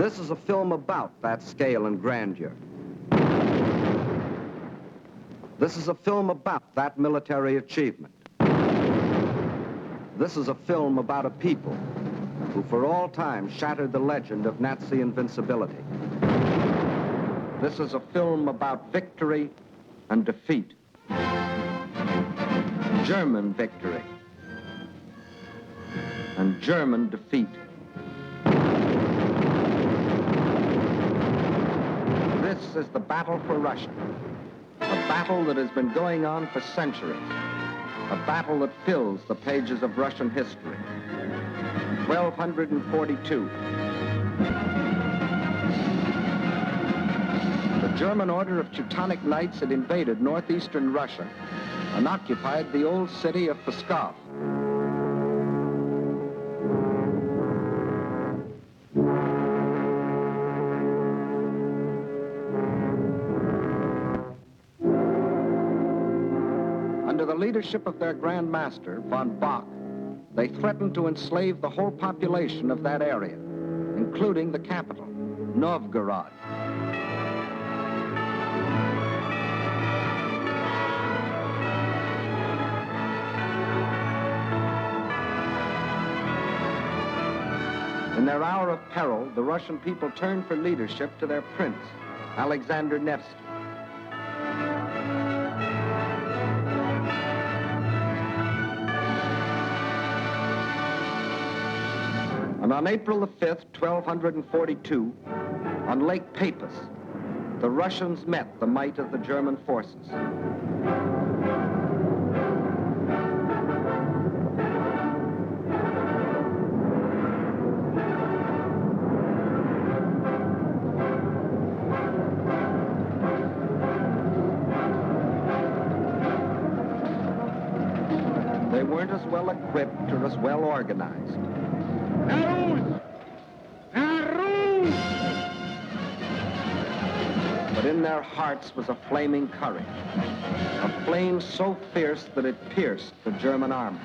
This is a film about that scale and grandeur. This is a film about that military achievement. This is a film about a people who for all time shattered the legend of Nazi invincibility. This is a film about victory and defeat. German victory and German defeat. This is the battle for Russia, a battle that has been going on for centuries, a battle that fills the pages of Russian history. 1242. The German Order of Teutonic Knights had invaded northeastern Russia and occupied the old city of Pskov. Under the leadership of their Grand Master, von Bock, they threatened to enslave the whole population of that area, including the capital, Novgorod. In their hour of peril, the Russian people turned for leadership to their prince, Alexander Nevsky. And on April the 5th, 1242, on Lake Peipus, the Russians met the might of the German forces. They weren't as well equipped or as well organized. But in their hearts was a flaming courage, a flame so fierce that it pierced the German army.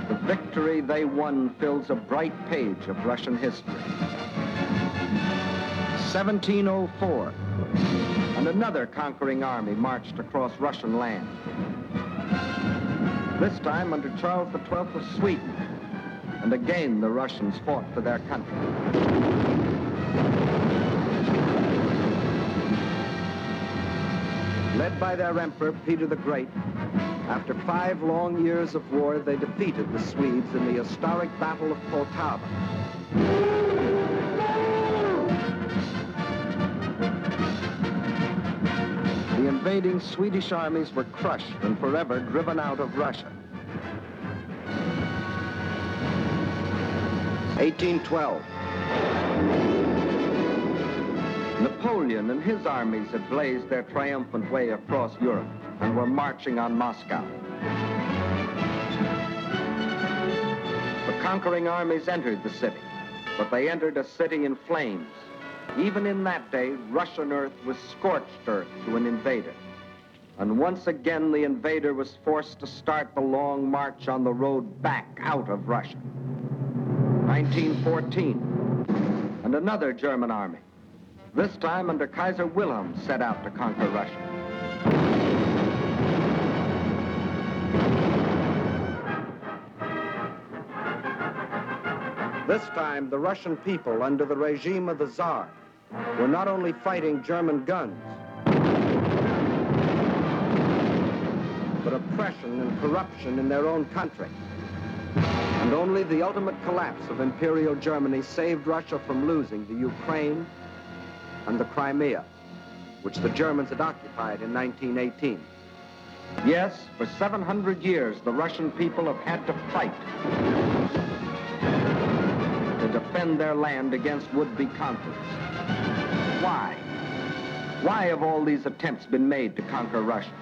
The victory they won fills a bright page of Russian history. 1704, and another conquering army marched across Russian land. This time under Charles XII of Sweden, and again the Russians fought for their country. Led by their emperor, Peter the Great, after 5 long years of war, they defeated the Swedes in the historic Battle of Poltava. The invading Swedish armies were crushed and forever driven out of Russia. 1812. Napoleon and his armies had blazed their triumphant way across Europe and were marching on Moscow. The conquering armies entered the city, but they entered a city in flames. Even in that day, Russian earth was scorched earth to an invader. And once again, the invader was forced to start the long march on the road back out of Russia. 1914, and another German army, this time under Kaiser Wilhelm, set out to conquer Russia. This time, the Russian people, under the regime of the Tsar, were not only fighting German guns, but oppression and corruption in their own country. And only the ultimate collapse of Imperial Germany saved Russia from losing the Ukraine and the Crimea, which the Germans had occupied in 1918. Yes, for 700 years, the Russian people have had to fight to defend their land against would-be conquerors. Why? Why have all these attempts been made to conquer Russia?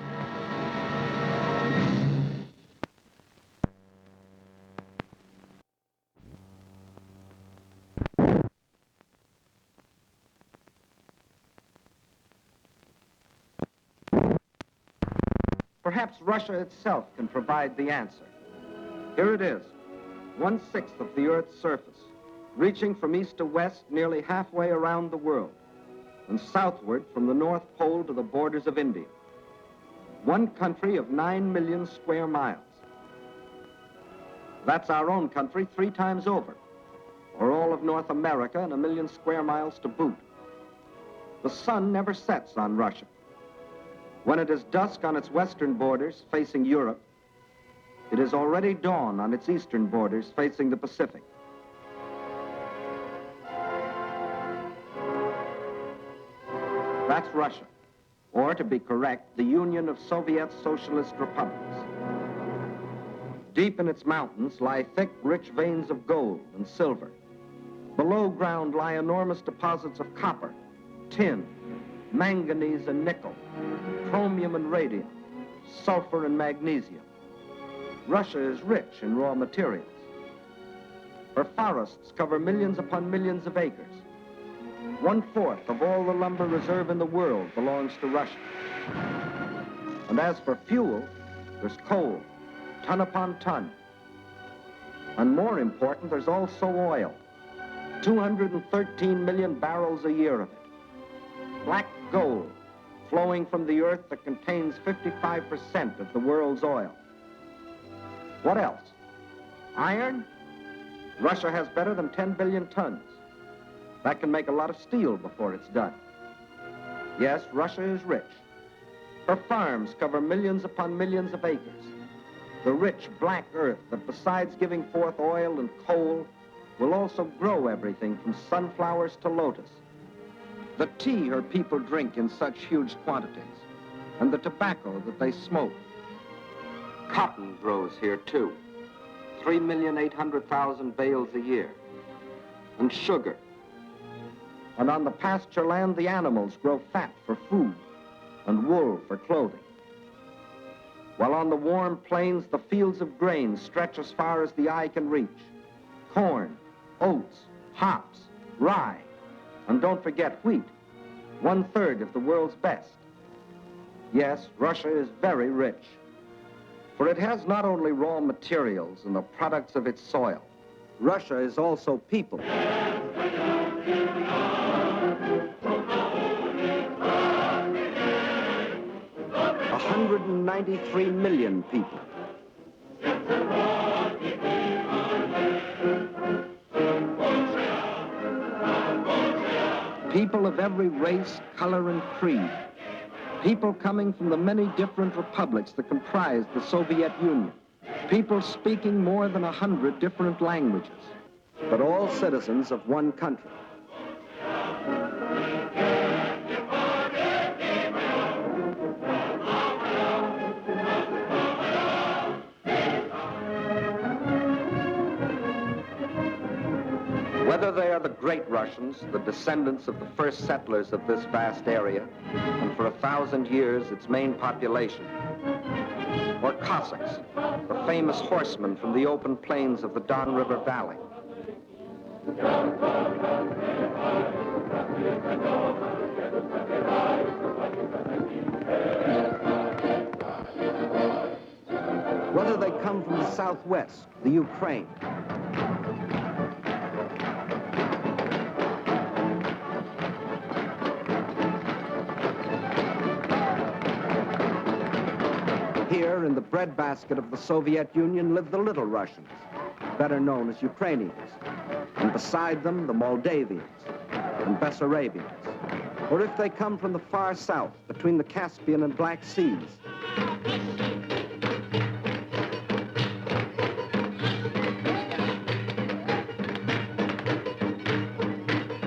Perhaps Russia itself can provide the answer. Here it is, 1/6 of the Earth's surface, reaching from east to west nearly halfway around the world, and southward from the North Pole to the borders of India. One country of 9 million square miles. That's our own country 3 times over, or all of North America and 1 million square miles to boot. The sun never sets on Russia. When it is dusk on its western borders facing Europe, it is already dawn on its eastern borders facing the Pacific. That's Russia, or to be correct, the Union of Soviet Socialist Republics. Deep in its mountains lie thick, rich veins of gold and silver. Below ground lie enormous deposits of copper, tin, manganese and nickel, chromium and radium, sulfur and magnesium. Russia is rich in raw materials. Her forests cover millions upon millions of acres. 1/4 of all the lumber reserve in the world belongs to Russia. And as for fuel, there's coal, ton upon ton. And more important, there's also oil. 213 million barrels a year of it. Black gold flowing from the earth that contains 55% of the world's oil. What else? Iron? Russia has better than 10 billion tons. That can make a lot of steel before it's done. Yes, Russia is rich. Her farms cover millions upon millions of acres. The rich black earth that besides giving forth oil and coal will also grow everything from sunflowers to lotus. The tea her people drink in such huge quantities, and the tobacco that they smoke. Cotton grows here too, 3,800,000 bales a year. And sugar. And on the pasture land, the animals grow fat for food and wool for clothing. While on the warm plains, the fields of grain stretch as far as the eye can reach. Corn, oats, hops, rye, and don't forget wheat, 1/3 of the world's best. Yes, Russia is very rich, for it has not only raw materials and the products of its soil. Russia is also people. 193 million people. People of every race, color, and creed. People coming from the many different republics that comprise the Soviet Union. People speaking more than 100 different languages, but all citizens of one country. Whether they are the great Russians, the descendants of the first settlers of this vast area, and for 1,000 years its main population, or Cossacks, the famous horsemen from the open plains of the Don River Valley. Whether they come from the Southwest, the Ukraine, here in the breadbasket of the Soviet Union live the Little Russians, better known as Ukrainians, and beside them the Moldavians and Bessarabians, or if they come from the far south between the Caspian and Black Seas,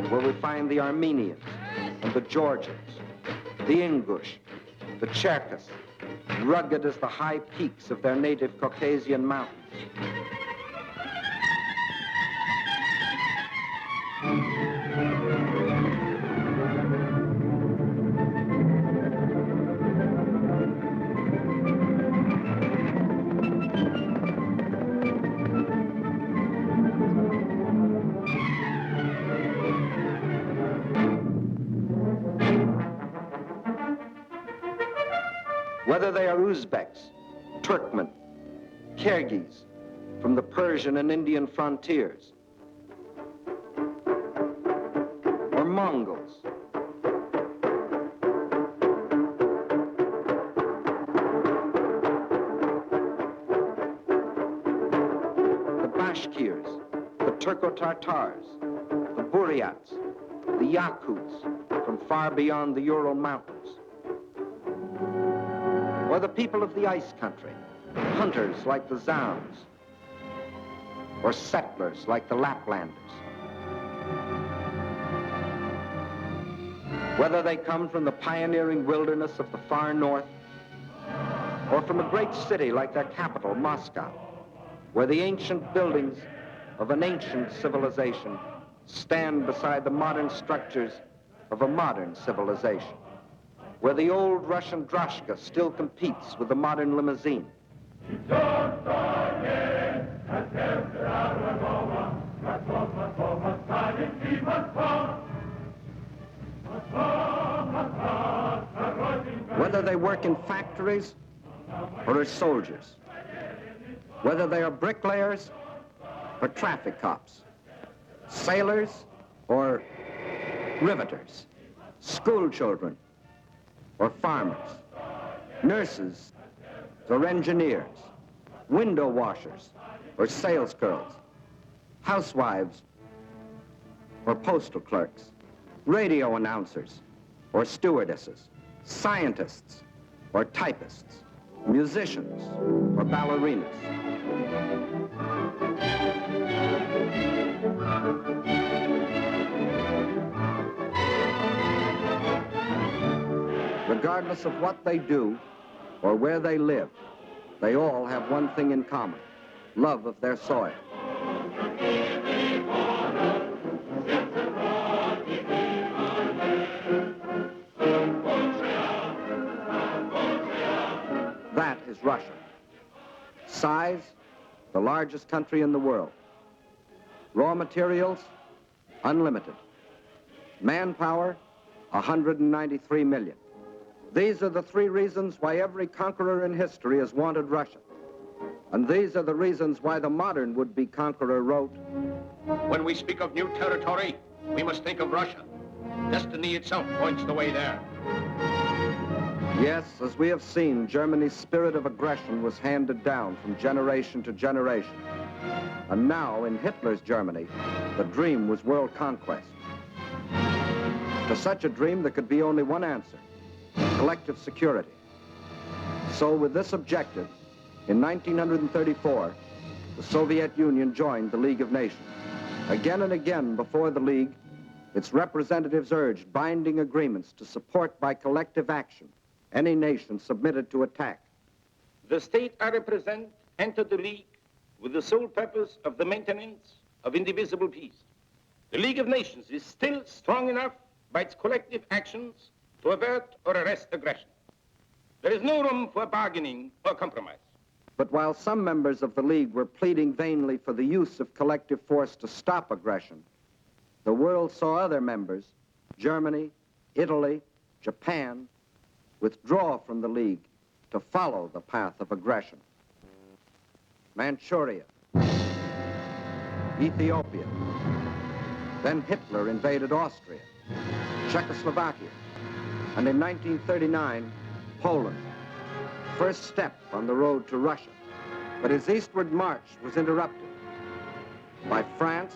where we find the Armenians and the Georgians, the Ingush, the Cherkess, rugged as the high peaks of their native Caucasian mountains. Whether they are Uzbeks, Turkmen, Kyrgyz, from the Persian and Indian frontiers, or Mongols, the Bashkirs, the Turco-Tartars, the Buryats, the Yakuts from far beyond the Ural Mountains, or the people of the ice country, hunters like the Zounds, or settlers like the Laplanders. Whether they come from the pioneering wilderness of the far north, or from a great city like their capital, Moscow, where the ancient buildings of an ancient civilization stand beside the modern structures of a modern civilization, where the old Russian droshka still competes with the modern limousine. Whether they work in factories or as soldiers, whether they are bricklayers or traffic cops, sailors or riveters, school children or farmers, nurses or engineers, window washers or salesgirls, housewives or postal clerks, radio announcers or stewardesses, scientists or typists, musicians or ballerinas. Regardless of what they do or where they live, they all have one thing in common: love of their soil. That is Russia. Size, the largest country in the world. Raw materials, unlimited. Manpower, 193 million. These are the three reasons why every conqueror in history has wanted Russia. And these are the reasons why the modern would-be conqueror wrote, "When we speak of new territory, we must think of Russia. Destiny itself points the way there." Yes, as we have seen, Germany's spirit of aggression was handed down from generation to generation. And now, in Hitler's Germany, the dream was world conquest. To such a dream, there could be only one answer: collective security. So with this objective, in 1934, the Soviet Union joined the League of Nations. Again and again before the League, its representatives urged binding agreements to support by collective action any nation submitted to attack. The state I represent entered the League with the sole purpose of the maintenance of indivisible peace. The League of Nations is still strong enough by its collective actions to avert or arrest aggression. There is no room for bargaining or compromise. But while some members of the League were pleading vainly for the use of collective force to stop aggression, the world saw other members, Germany, Italy, Japan, withdraw from the League to follow the path of aggression. Manchuria, Ethiopia, then Hitler invaded Austria, Czechoslovakia, and in 1939, Poland, first step on the road to Russia. But his eastward march was interrupted by France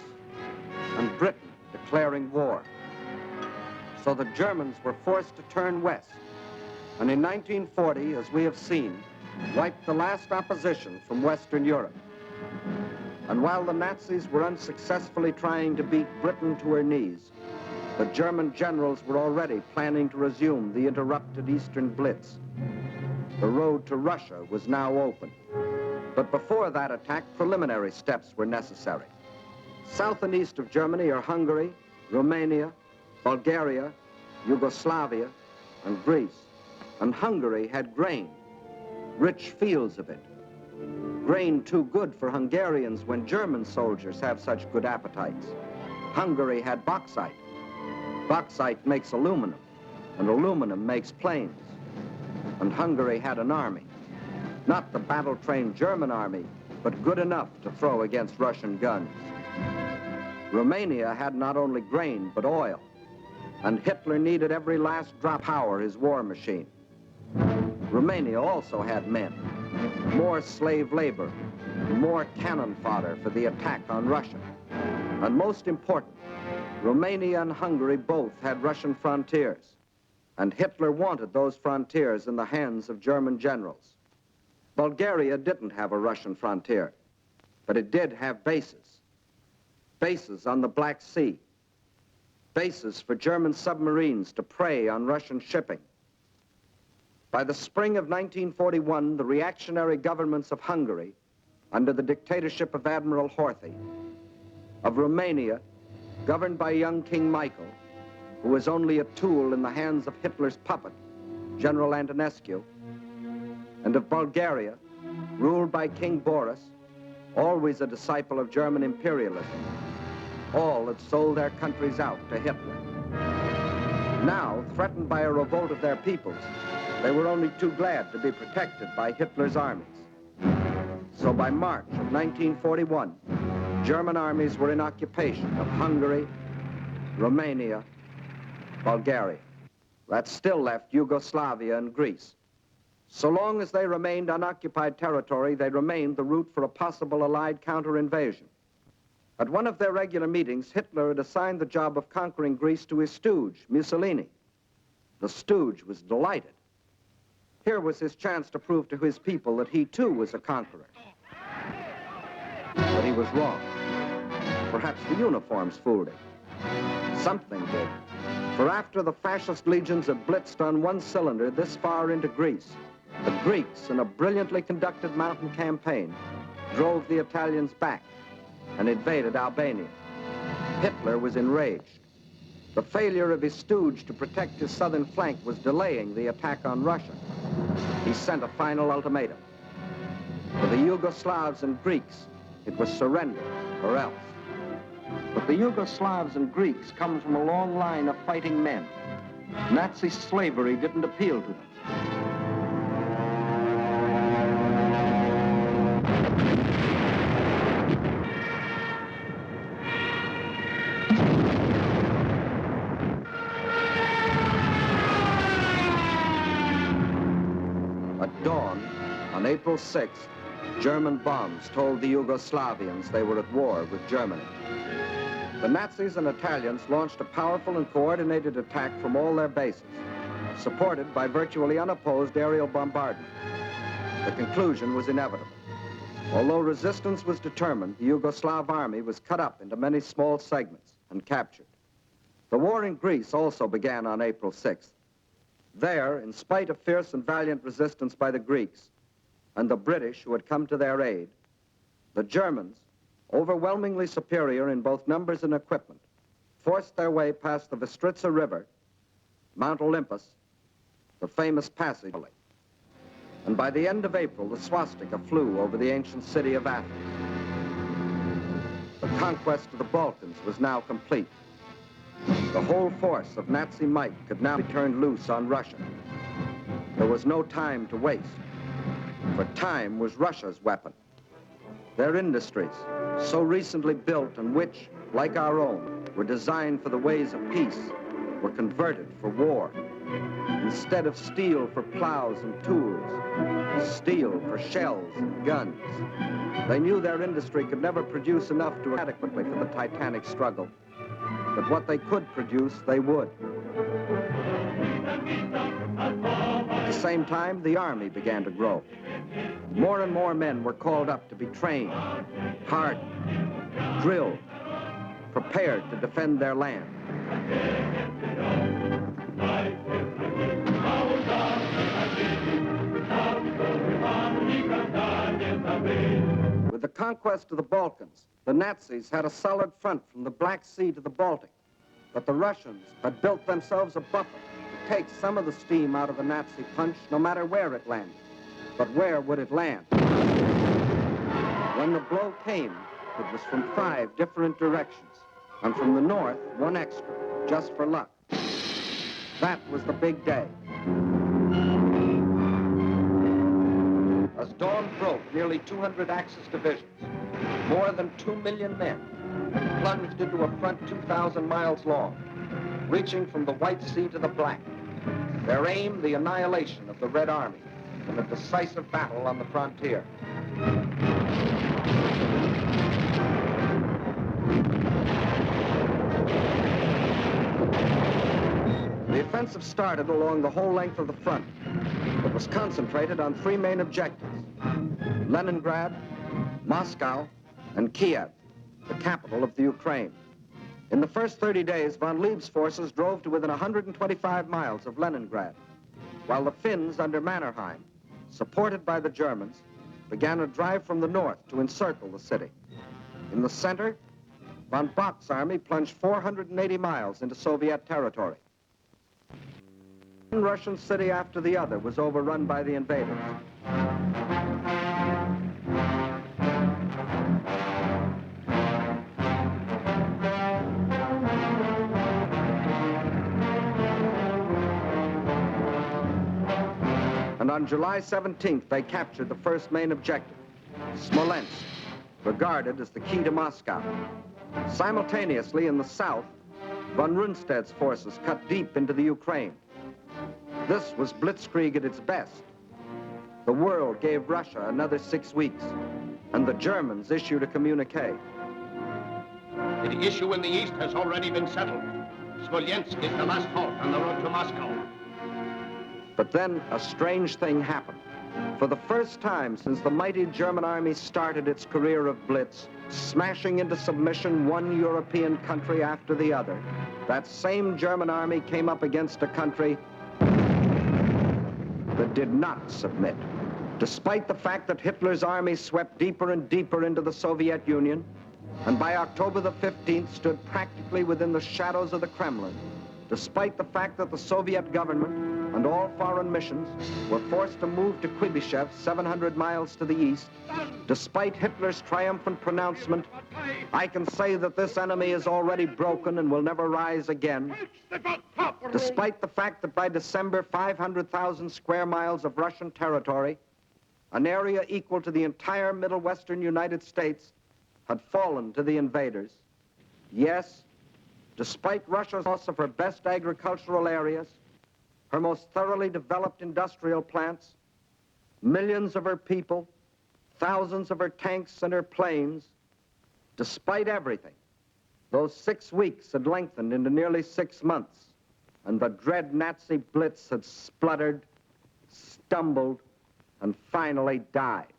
and Britain declaring war. So the Germans were forced to turn west, and in 1940, as we have seen, wiped the last opposition from Western Europe. And while the Nazis were unsuccessfully trying to beat Britain to her knees, the German generals were already planning to resume the interrupted Eastern Blitz. The road to Russia was now open. But before that attack, preliminary steps were necessary. South and east of Germany are Hungary, Romania, Bulgaria, Yugoslavia, and Greece. And Hungary had grain, rich fields of it. Grain too good for Hungarians when German soldiers have such good appetites. Hungary had bauxite. Bauxite makes aluminum, and aluminum makes planes. and Hungary had an army. Not the battle-trained German army, but good enough to throw against Russian guns. Romania had not only grain, but oil, and Hitler needed every last drop to power his war machine. Romania also had men, more slave labor, more cannon fodder for the attack on Russia. And most important, Romania and Hungary both had Russian frontiers, and Hitler wanted those frontiers in the hands of German generals. Bulgaria didn't have a Russian frontier, but it did have bases. Bases on the Black Sea, bases for German submarines to prey on Russian shipping. By the spring of 1941, the reactionary governments of Hungary, under the dictatorship of Admiral Horthy, of Romania, governed by young King Michael, who was only a tool in the hands of Hitler's puppet, General Antonescu, and of Bulgaria, ruled by King Boris, always a disciple of German imperialism. All had sold their countries out to Hitler. Now, threatened by a revolt of their peoples, they were only too glad to be protected by Hitler's armies. So by March of 1941, German armies were in occupation of Hungary, Romania, Bulgaria. That still left Yugoslavia and Greece. So long as they remained unoccupied territory, they remained the route for a possible Allied counter-invasion. At one of their regular meetings, Hitler had assigned the job of conquering Greece to his stooge, Mussolini. The stooge was delighted. Here was his chance to prove to his people that he too was a conqueror. But he was wrong. Perhaps the uniforms fooled him. Something did. For after the fascist legions had blitzed on one cylinder this far into Greece, the Greeks, in a brilliantly conducted mountain campaign, drove the Italians back and invaded Albania. Hitler was enraged. The failure of his stooge to protect his southern flank was delaying the attack on Russia. He sent a final ultimatum. For the Yugoslavs and Greeks, it was surrender or else. But the Yugoslavs and Greeks come from a long line of fighting men. Nazi slavery didn't appeal to them. At dawn, on April 6th, German bombs told the Yugoslavians they were at war with Germany. The Nazis and Italians launched a powerful and coordinated attack from all their bases, supported by virtually unopposed aerial bombardment. The conclusion was inevitable. Although resistance was determined, the Yugoslav army was cut up into many small segments and captured. The war in Greece also began on April 6th. There, in spite of fierce and valiant resistance by the Greeks and the British who had come to their aid, the Germans, overwhelmingly superior in both numbers and equipment, forced their way past the Vistritsa River, Mount Olympus, the famous passage. And by the end of April, the swastika flew over the ancient city of Athens. The conquest of the Balkans was now complete. The whole force of Nazi might could now be turned loose on Russia. There was no time to waste, for time was Russia's weapon. Their industries, so recently built and which, like our own, were designed for the ways of peace, were converted for war. Instead of steel for plows and tools, steel for shells and guns. They knew their industry could never produce enough to adequately for the titanic struggle. But what they could produce, they would. At the same time, the army began to grow. More and more men were called up to be trained, hardened, drilled, prepared to defend their land. With the conquest of the Balkans, the Nazis had a solid front from the Black Sea to the Baltic, but the Russians had built themselves a buffer to take some of the steam out of the Nazi punch, no matter where it landed. But where would it land? When the blow came, it was from 5 different directions, and from the north, 1 extra, just for luck. That was the big day. dawn broke, nearly 200 Axis divisions, more than 2 million men, plunged into a front 2,000 miles long, reaching from the White Sea to the Black. Their aim, the annihilation of the Red Army in a decisive battle on the frontier. The offensive started along the whole length of the front. It was concentrated on 3 main objectives: Leningrad, Moscow, and Kiev, the capital of the Ukraine. In the first 30 days, von Lieb's forces drove to within 125 miles of Leningrad, while the Finns under Mannerheim, supported by the Germans, began a drive from the north to encircle the city. In the center, von Bock's army plunged 480 miles into Soviet territory. One Russian city after the other was overrun by the invaders. And on July 17th, they captured the first main objective, Smolensk, regarded as the key to Moscow. Simultaneously, in the south, von Rundstedt's forces cut deep into the Ukraine. This was blitzkrieg at its best. The world gave Russia another 6 weeks, and the Germans issued a communique. The issue in the east has already been settled. Smolensk is the last halt on the road to Moscow. But then a strange thing happened. For the first time since the mighty German army started its career of blitz, smashing into submission one European country after the other, that same German army came up against a country that did not submit. Despite the fact that Hitler's army swept deeper and deeper into the Soviet Union, and by October the 15th stood practically within the shadows of the Kremlin, despite the fact that the Soviet government and all foreign missions were forced to move to Kuibyshev, 700 miles to the east, despite Hitler's triumphant pronouncement, I can say that this enemy is already broken and will never rise again. Despite the fact that by December, 500,000 square miles of Russian territory, an area equal to the entire Middle Western United States, had fallen to the invaders. Yes, despite Russia's loss of her best agricultural areas, her most thoroughly developed industrial plants, millions of her people, thousands of her tanks and her planes, despite everything, those 6 weeks had lengthened into nearly 6 months, and the dread Nazi blitz had spluttered, stumbled, and finally died.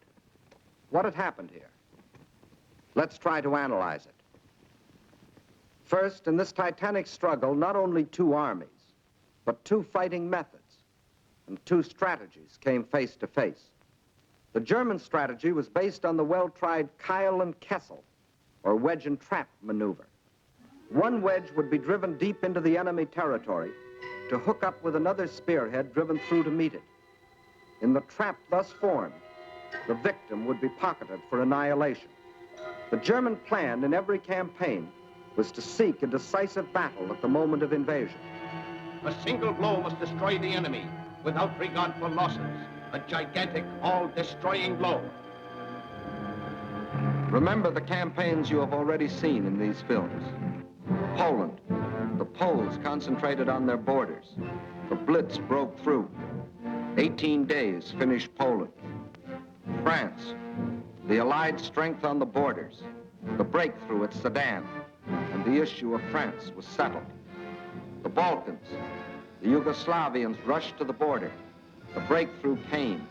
What had happened here? Let's try to analyze it. First, in this titanic struggle, not only 2 armies, but 2 fighting methods and 2 strategies came face to face. The German strategy was based on the well-tried Keil and Kessel, or wedge and trap maneuver. One wedge would be driven deep into the enemy territory to hook up with another spearhead driven through to meet it. In the trap thus formed, the victim would be pocketed for annihilation. The German plan in every campaign was to seek a decisive battle at the moment of invasion. A single blow must destroy the enemy without regard for losses. A gigantic, all-destroying blow. Remember the campaigns you have already seen in these films. Poland, the Poles concentrated on their borders. The Blitz broke through. 18 days finished Poland. France, the Allied strength on the borders. The breakthrough at Sedan, and the issue of France was settled. The Balkans, the Yugoslavians rushed to the border. The breakthrough came,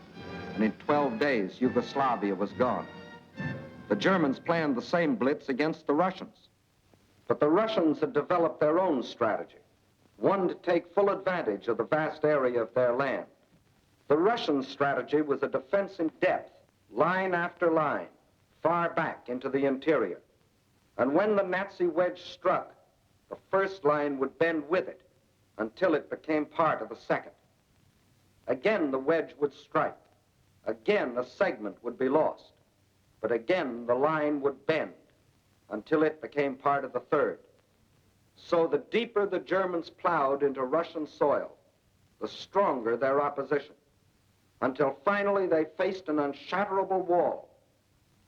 and in 12 days, Yugoslavia was gone. The Germans planned the same blitz against the Russians. But the Russians had developed their own strategy, one to take full advantage of the vast area of their land. The Russian strategy was a defense in depth, line after line, far back into the interior. And when the Nazi wedge struck, the first line would bend with it until it became part of the second. Again, the wedge would strike. Again, a segment would be lost. But again, the line would bend until it became part of the third. So the deeper the Germans plowed into Russian soil, the stronger their opposition. until finally they faced an unshatterable wall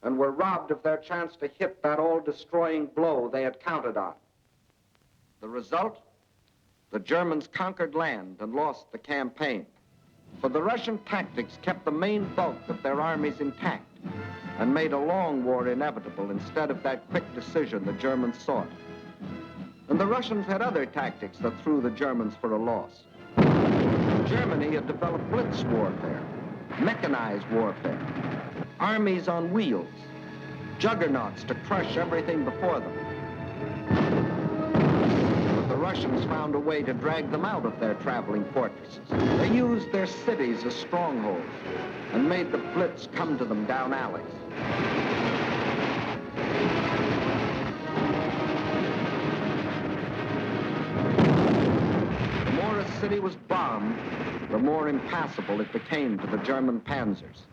and were robbed of their chance to hit that all-destroying blow they had counted on. The result? The Germans conquered land and lost the campaign. For the Russian tactics kept the main bulk of their armies intact and made a long war inevitable instead of that quick decision the Germans sought. And the Russians had other tactics that threw the Germans for a loss. Germany had developed blitz warfare, mechanized warfare, armies on wheels, juggernauts to crush everything before them. But the Russians found a way to drag them out of their traveling fortresses. They used their cities as strongholds and made the blitz come to them down alleys. The more a city was bombed, the more impassable it became to the German panzers.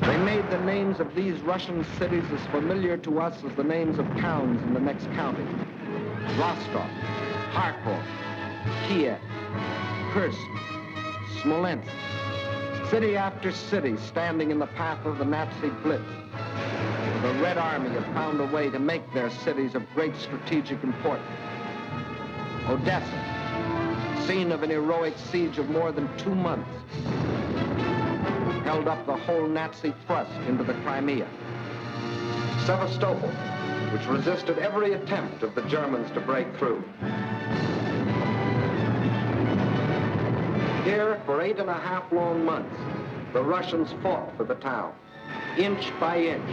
They made the names of these Russian cities as familiar to us as the names of towns in the next county. Rostov, Kharkov, Kiev, Kursk, Smolensk. City after city standing in the path of the Nazi blitz. The Red Army had found a way to make their cities of great strategic importance. Odessa, scene of an heroic siege of more than 2 months, held up the whole Nazi thrust into the Crimea. Sevastopol, which resisted every attempt of the Germans to break through. Here, for 8.5 long months, the Russians fought for the town, inch by inch,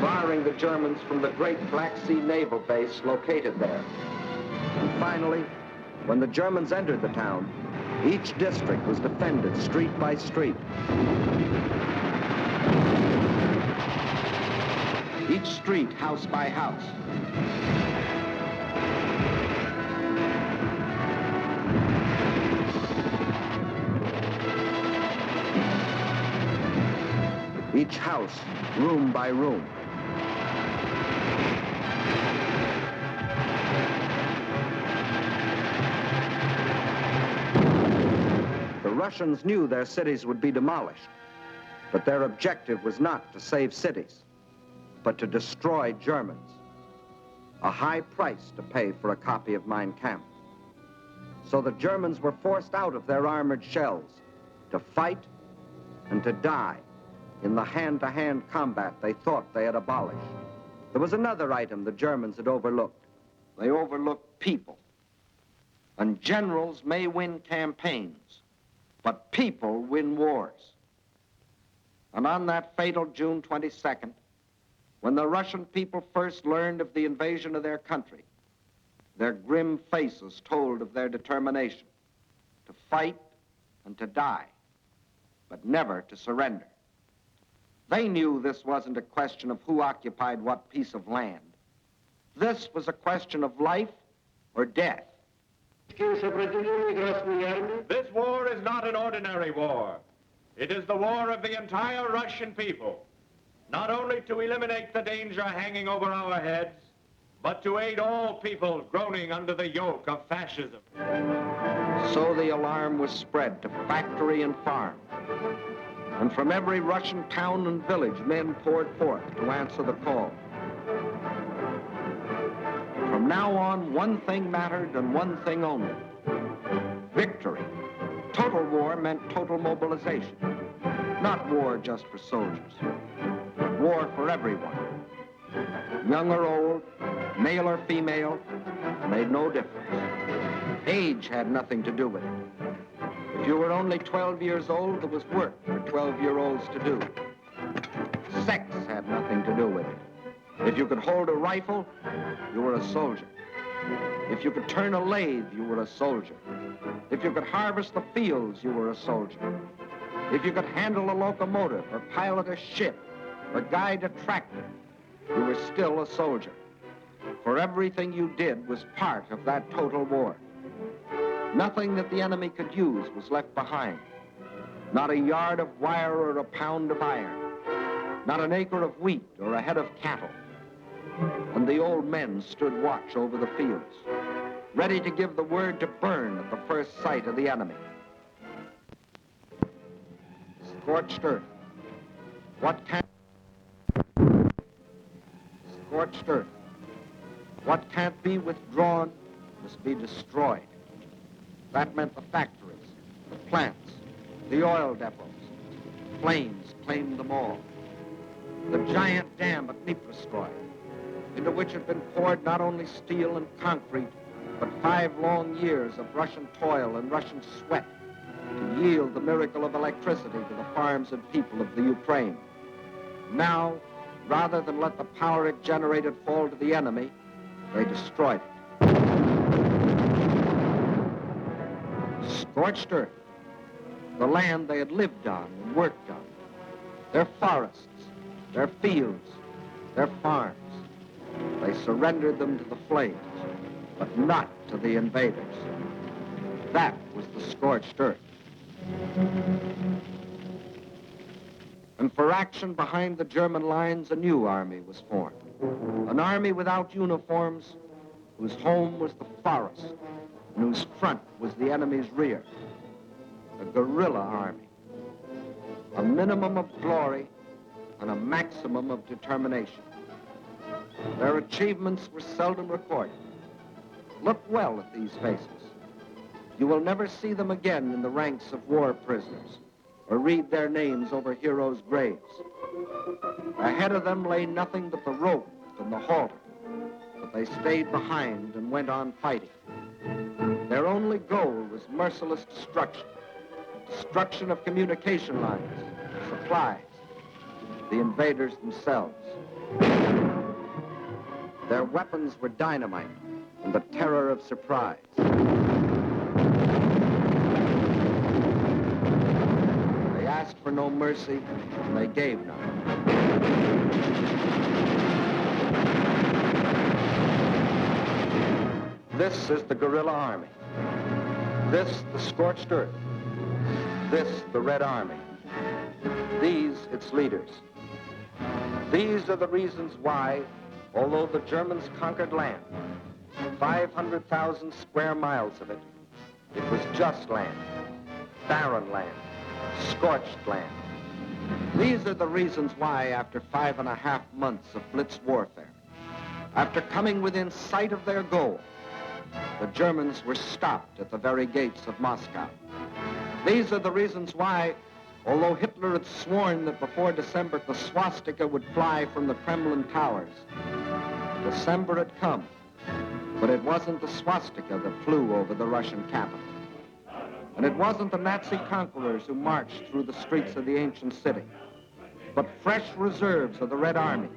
barring the Germans from the great Black Sea naval base located there. And finally, when the Germans entered the town, each district was defended street by street. Each street house by house. Each house, room by room. The Russians knew their cities would be demolished, but their objective was not to save cities, but to destroy Germans. A high price to pay for a copy of Mein Kampf. So the Germans were forced out of their armored shells to fight and to die in the hand-to-hand combat they thought they had abolished. There was another item the Germans had overlooked. They overlooked people. And generals may win campaigns, but people win wars. And on that fatal June 22nd, when the Russian people first learned of the invasion of their country, their grim faces told of their determination to fight and to die, but never to surrender. They knew this wasn't a question of who occupied what piece of land. This was a question of life or death. This war is not an ordinary war. It is the war of the entire Russian people, not only to eliminate the danger hanging over our heads, but to aid all people groaning under the yoke of fascism. So the alarm was spread to factory and farm. And from every Russian town and village, men poured forth to answer the call. From now on, one thing mattered and one thing only: victory. Total war meant total mobilization. Not war just for soldiers, but war for everyone. Young or old, male or female, made no difference. Age had nothing to do with it. If you were only 12 years old, there was work for 12-year-olds to do. Sex had nothing to do with it. If you could hold a rifle, you were a soldier. If you could turn a lathe, you were a soldier. If you could harvest the fields, you were a soldier. If you could handle a locomotive or pilot a ship or guide a tractor, you were still a soldier. For everything you did was part of that total war. Nothing that the enemy could use was left behind. Not a yard of wire or a pound of iron. Not an acre of wheat or a head of cattle. And the old men stood watch over the fields, ready to give the word to burn at the first sight of the enemy. Scorched earth. What can't... Scorched earth. What can't be withdrawn must be destroyed. That meant the factories, the plants, the oil depots. Flames claimed them all. The giant dam at Dnieperstroy, into which had been poured not only steel and concrete, but 5 long years of Russian toil and Russian sweat to yield the miracle of electricity to the farms and people of the Ukraine. Now, rather than let the power it generated fall to the enemy, they destroyed it. Scorched earth, the land they had lived on and worked on, their forests, their fields, their farms. They surrendered them to the flames, but not to the invaders. That was the scorched earth. And for action behind the German lines, a new army was formed. An army without uniforms, whose home was the forest, and whose front was the enemy's rear. A guerrilla army. A minimum of glory and a maximum of determination. Their achievements were seldom recorded. Look well at these faces. You will never see them again in the ranks of war prisoners or read their names over heroes' graves. Ahead of them lay nothing but the rope and the halter, but they stayed behind and went on fighting. Their only goal was merciless destruction. Destruction of communication lines, supplies, the invaders themselves. Their weapons were dynamite and the terror of surprise. They asked for no mercy, and they gave none. This is the guerrilla army. This, the scorched earth. This, the Red Army. These, its leaders. These are the reasons why, although the Germans conquered land, 500,000 square miles of it, it was just land, barren land, scorched land. These are the reasons why, after 5.5 months of blitz warfare, after coming within sight of their goal, the Germans were stopped at the very gates of Moscow. These are the reasons why, although Hitler had sworn that before December the swastika would fly from the Kremlin towers, December had come, but it wasn't the swastika that flew over the Russian capital. And it wasn't the Nazi conquerors who marched through the streets of the ancient city, but fresh reserves of the Red Army.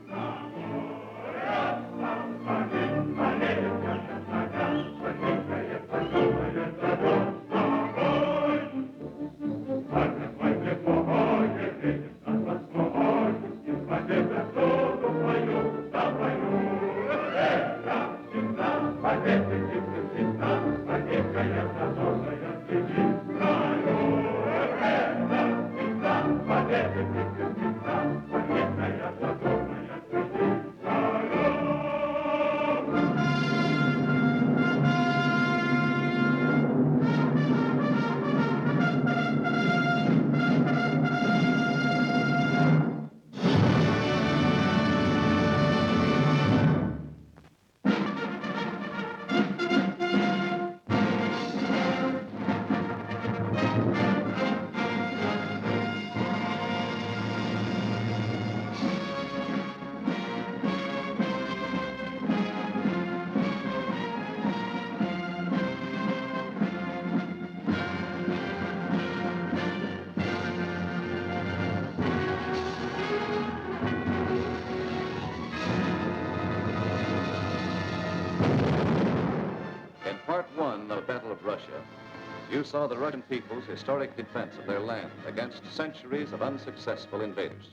You saw the Russian people's historic defense of their land against centuries of unsuccessful invaders.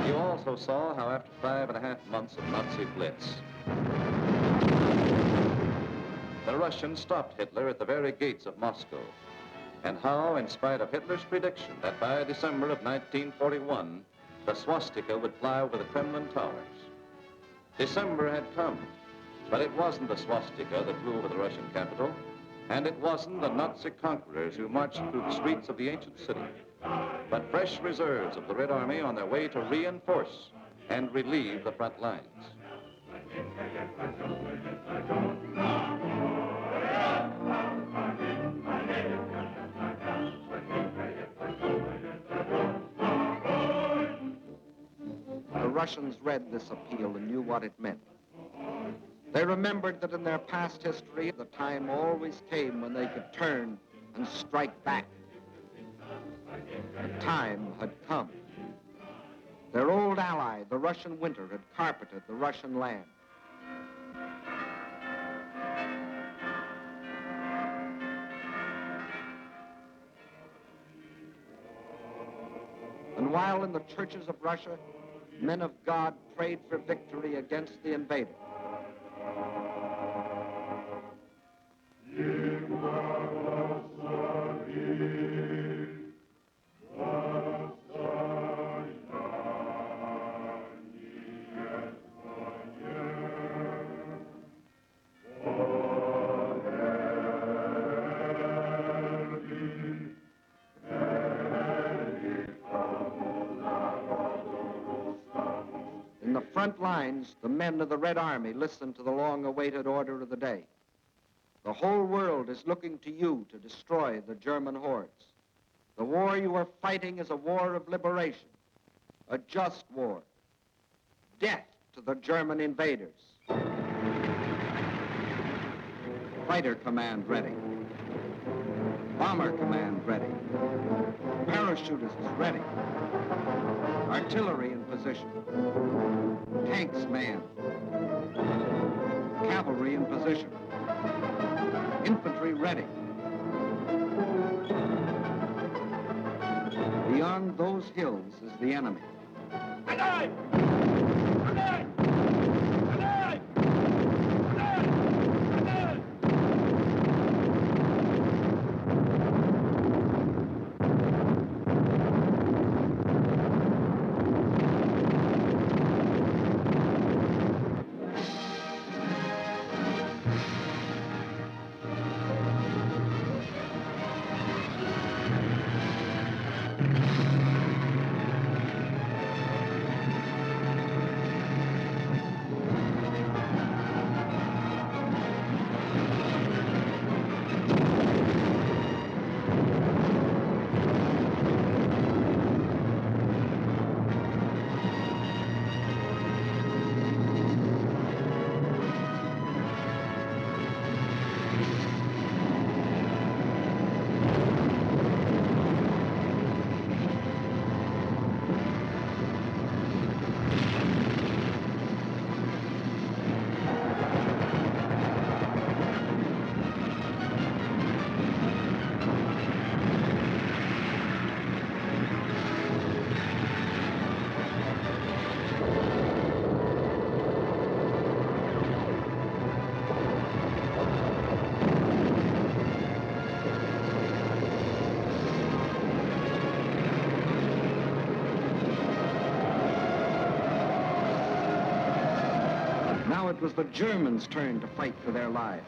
You also saw how after 5.5 months of Nazi blitz, the Russians stopped Hitler at the very gates of Moscow, and how, in spite of Hitler's prediction that by December of 1941, the swastika would fly over the Kremlin towers. December had come, but it wasn't the swastika that flew over the Russian capital. And it wasn't the Nazi conquerors who marched through the streets of the ancient city, but fresh reserves of the Red Army on their way to reinforce and relieve the front lines. The Russians read this appeal and knew what it meant. They remembered that in their past history, the time always came when they could turn and strike back. The time had come. Their old ally, the Russian winter, had carpeted the Russian land. And while in the churches of Russia, men of God prayed for victory against the invader, front lines, the men of the Red Army listened to the long-awaited order of the day. The whole world is looking to you to destroy the German hordes. The war you are fighting is a war of liberation, a just war. Death to the German invaders. Fighter command ready. Bomber command ready. Parachutists ready. Artillery in position. Tanks manned. Cavalry in position. Infantry ready. Beyond those hills is the enemy. Alive! Alive! Alive! Now it was the Germans' turn to fight for their lives.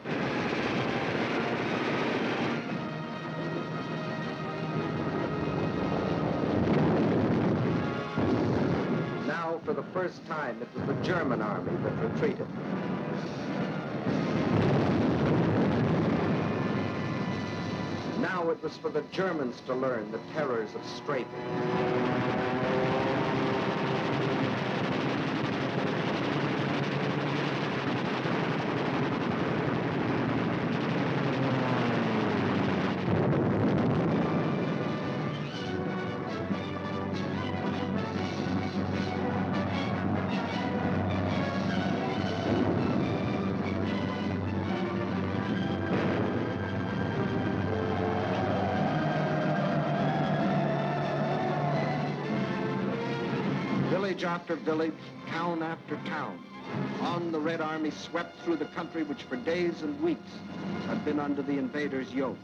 Now, for the first time, it was the German army that retreated. Now it was for the Germans to learn the terrors of strafing. Village after village, town after town, on the Red Army swept through the country which for days and weeks had been under the invaders' yoke.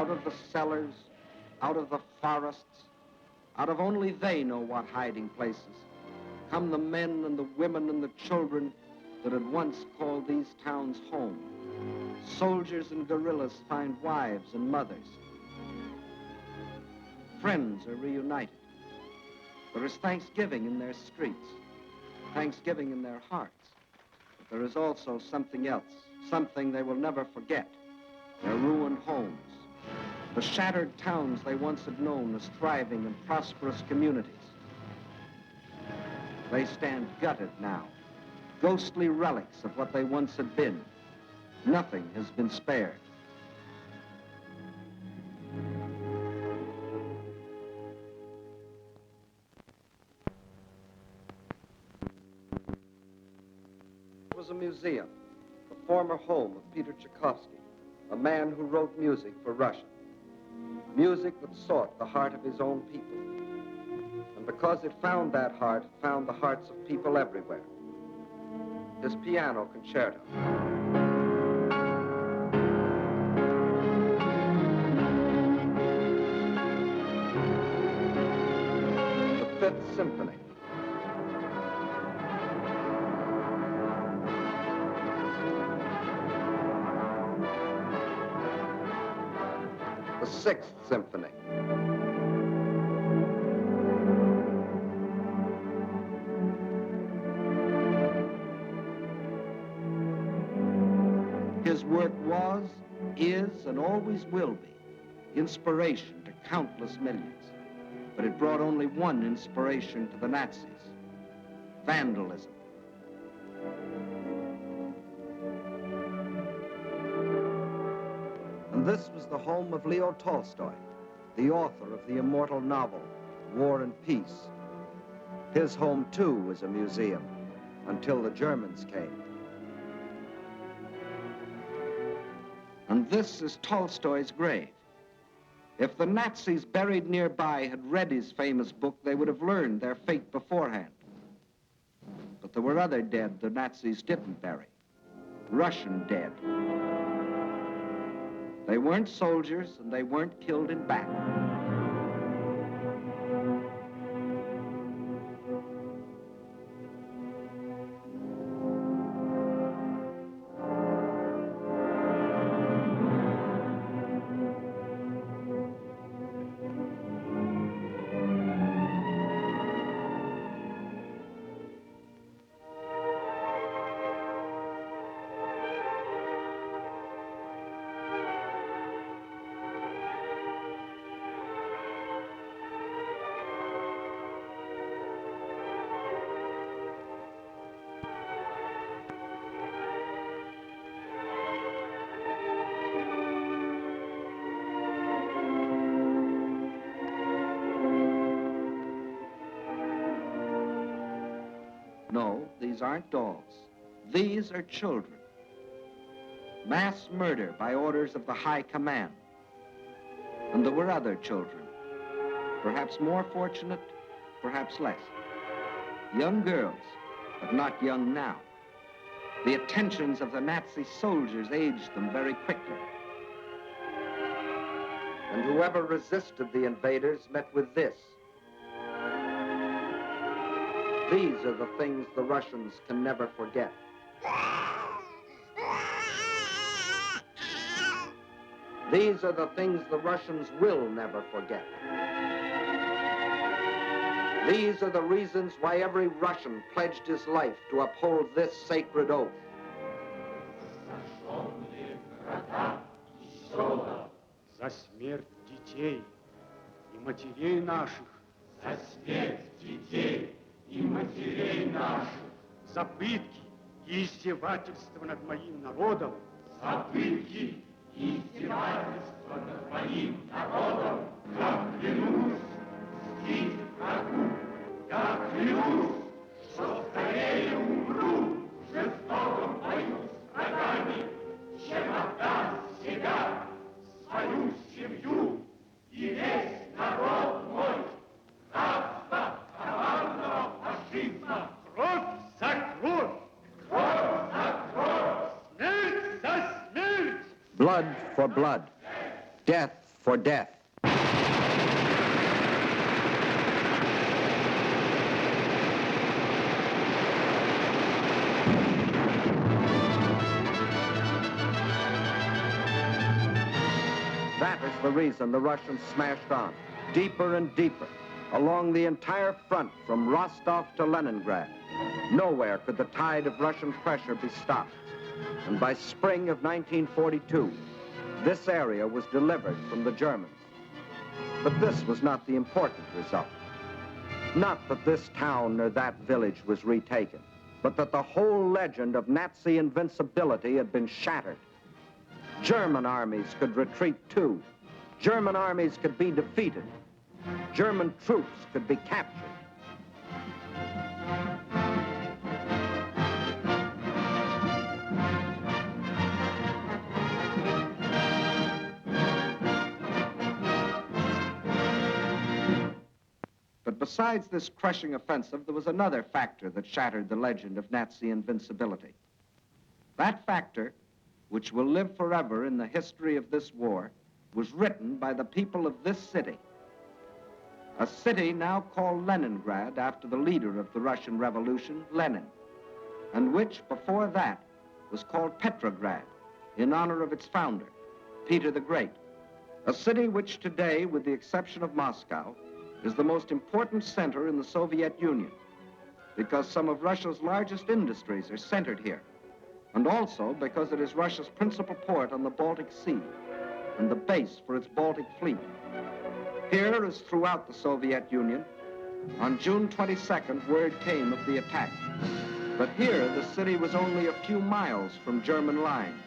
out of the cellars, out of the forests, out of only they know what hiding places, come the men and the women and the children that had once called these towns home. Soldiers and guerrillas find wives and mothers. Friends are reunited. There is thanksgiving in their streets, thanksgiving in their hearts. But there is also something else, something they will never forget, their ruined homes, the shattered towns they once had known as thriving and prosperous communities. They stand gutted now, ghostly relics of what they once had been. Nothing has been spared. It was a museum, the former home of Peter Tchaikovsky, a man who wrote music for Russia. Music that sought the heart of his own people. And because it found that heart, it found the hearts of people everywhere. His piano concerto. The Fifth Symphony. The Sixth Symphony. His work was, is, and always will be inspiration to countless millions. But it brought only one inspiration to the Nazis: vandalism. And this was the home of Leo Tolstoy, the author of the immortal novel, War and Peace. His home, too, was a museum, until the Germans came. And this is Tolstoy's grave. If the Nazis buried nearby had read his famous book, they would have learned their fate beforehand. But there were other dead the Nazis didn't bury. Russian dead. They weren't soldiers, and they weren't killed in battle. No, these aren't dolls. These are children. Mass murder by orders of the High Command. And there were other children, perhaps more fortunate, perhaps less. Young girls, but not young now. The attentions of the Nazi soldiers aged them very quickly. And whoever resisted the invaders met with this. These are the things the Russians can never forget. These are the things the Russians will never forget. These are the reasons why every Russian pledged his life to uphold this sacred oath. За смерть детей и матерей наших. За смерть детей и матерей наших. За пытки и издевательства над моим народом. За пытки и издевательства над моим народом. Я клянусь мстить врагу. Я клянусь, что скорее умру в жестоком бою с врагами, чем отдам себя, свою семью и весь народ мой. Рабство коварного фашизма. Кровь за кровь. Кровь за кровь. Смерть за смерть. Blood for blood. Death for death. That is the reason the Russians smashed on, deeper and deeper, along the entire front from Rostov to Leningrad. Nowhere could the tide of Russian pressure be stopped. And by spring of 1942, this area was delivered from the Germans. But this was not the important result. Not that this town or that village was retaken, but that the whole legend of Nazi invincibility had been shattered. German armies could retreat too. German armies could be defeated. German troops could be captured. But besides this crushing offensive, there was another factor that shattered the legend of Nazi invincibility. That factor, which will live forever in the history of this war, was written by the people of this city. A city now called Leningrad after the leader of the Russian Revolution, Lenin, and which before that was called Petrograd in honor of its founder, Peter the Great. A city which today, with the exception of Moscow, is the most important center in the Soviet Union because some of Russia's largest industries are centered here, and also because it is Russia's principal port on the Baltic Sea and the base for its Baltic fleet. Here, as throughout the Soviet Union, on June 22nd, word came of the attack. But here, the city was only a few miles from German lines.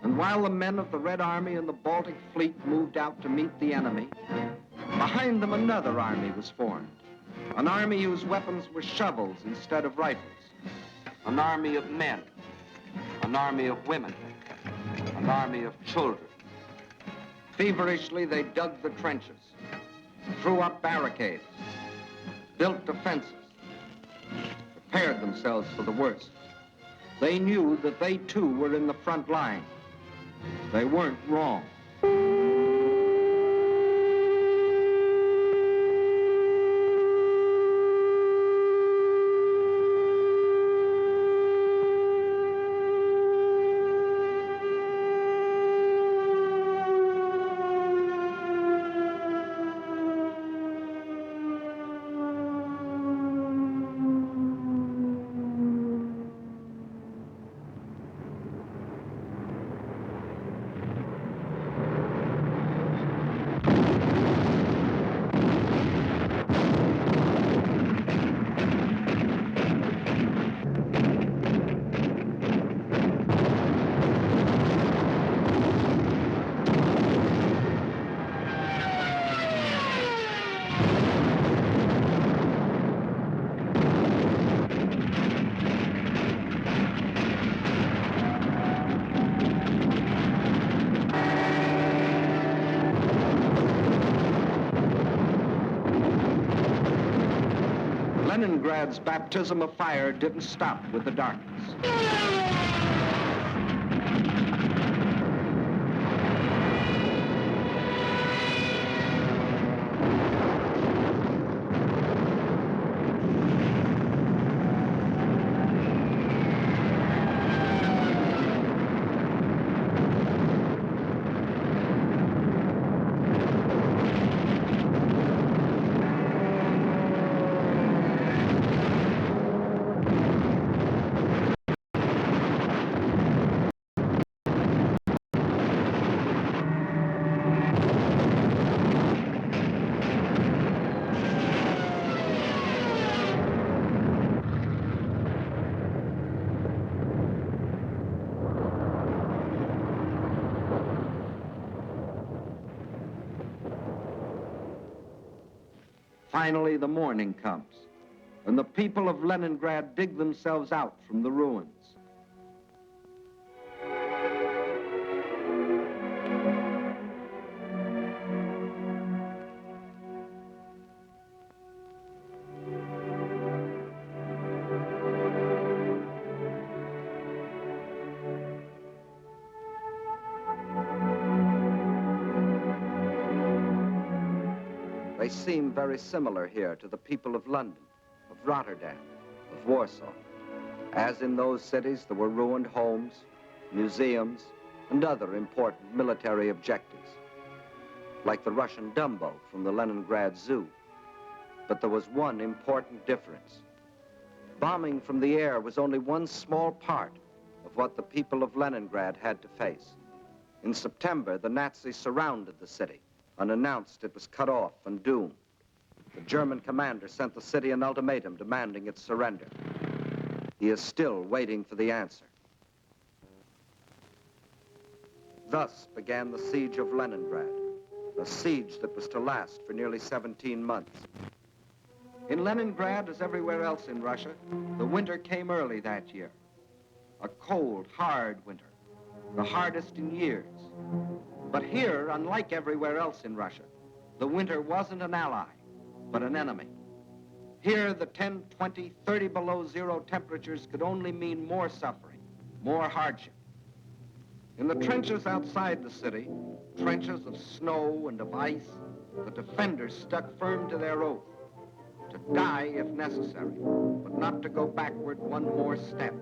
And while the men of the Red Army and the Baltic Fleet moved out to meet the enemy, behind them another army was formed. An army whose weapons were shovels instead of rifles. An army of men. An army of women. An army of children. Feverishly, they dug the trenches, threw up barricades, built defenses, prepared themselves for the worst. They knew that they too were in the front line. They weren't wrong. Leningrad's baptism of fire didn't stop with the darkness. Finally, the morning comes, and the people of Leningrad dig themselves out from the ruins. They seem very similar here to the people of London, of Rotterdam, of Warsaw. As in those cities, there were ruined homes, museums, and other important military objectives, like the Russian Dumbo from the Leningrad Zoo. But there was one important difference. Bombing from the air was only one small part of what the people of Leningrad had to face. In September, the Nazis surrounded the city and announced it was cut off and doomed. The German commander sent the city an ultimatum demanding its surrender. He is still waiting for the answer. Thus began the siege of Leningrad, a siege that was to last for nearly 17 months. In Leningrad, as everywhere else in Russia, the winter came early that year. A cold, hard winter, the hardest in years. But here, unlike everywhere else in Russia, the winter wasn't an ally, but an enemy. Here, the 10, 20, 30 below zero temperatures could only mean more suffering, more hardship. In the trenches outside the city, trenches of snow and of ice, the defenders stuck firm to their oath, to die if necessary, but not to go backward one more step.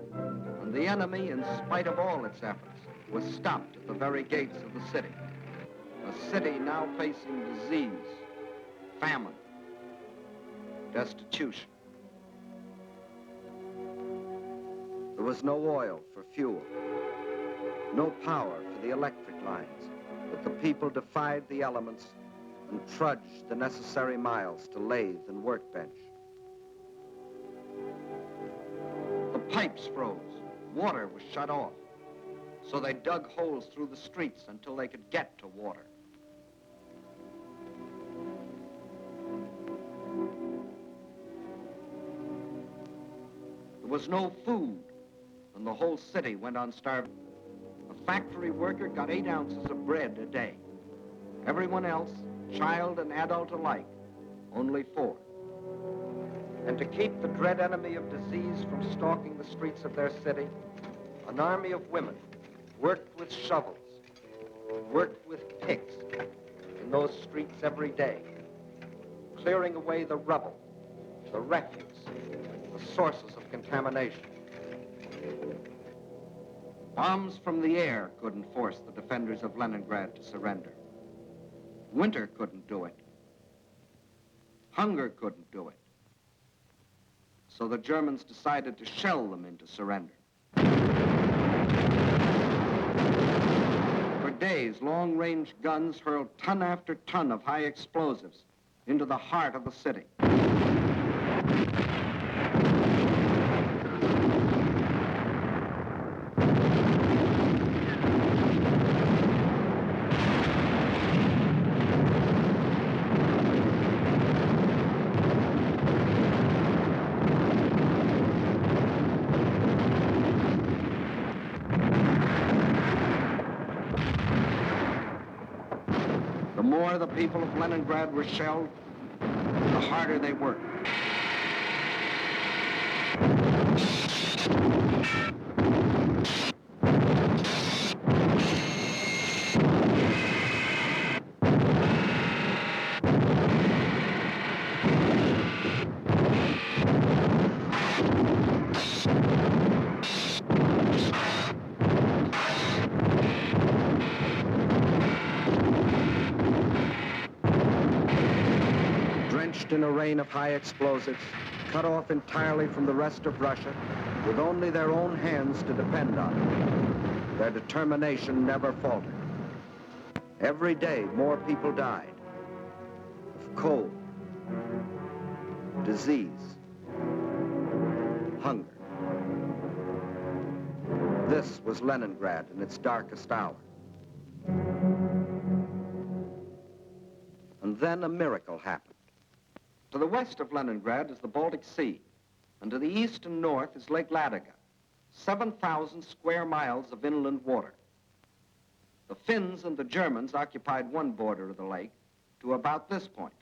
And the enemy, in spite of all its efforts, was stopped at the very gates of the city. A city now facing disease, famine, destitution. There was no oil for fuel, no power for the electric lines, but the people defied the elements and trudged the necessary miles to lathe and workbench. The pipes froze, water was shut off, so they dug holes through the streets until they could get to water. There was no food, and the whole city went on starving. A factory worker got 8 ounces of bread a day. Everyone else, child and adult alike, only 4. And to keep the dread enemy of disease from stalking the streets of their city, an army of women worked with shovels, worked with picks in those streets every day, clearing away the rubble, the refuse, the sources of contamination. Bombs from the air couldn't force the defenders of Leningrad to surrender. Winter couldn't do it. Hunger couldn't do it. So the Germans decided to shell them into surrender. For days, long-range guns hurled ton after ton of high explosives into the heart of the city. The more the people of Leningrad were shelled, the harder they worked. In a rain of high explosives, cut off entirely from the rest of Russia, with only their own hands to depend on, their determination never faltered. Every day, more people died of cold, disease, hunger. This was Leningrad in its darkest hour. And then a miracle happened. To the west of Leningrad is the Baltic Sea, and to the east and north is Lake Ladoga, 7,000 square miles of inland water. The Finns and the Germans occupied one border of the lake to about this point,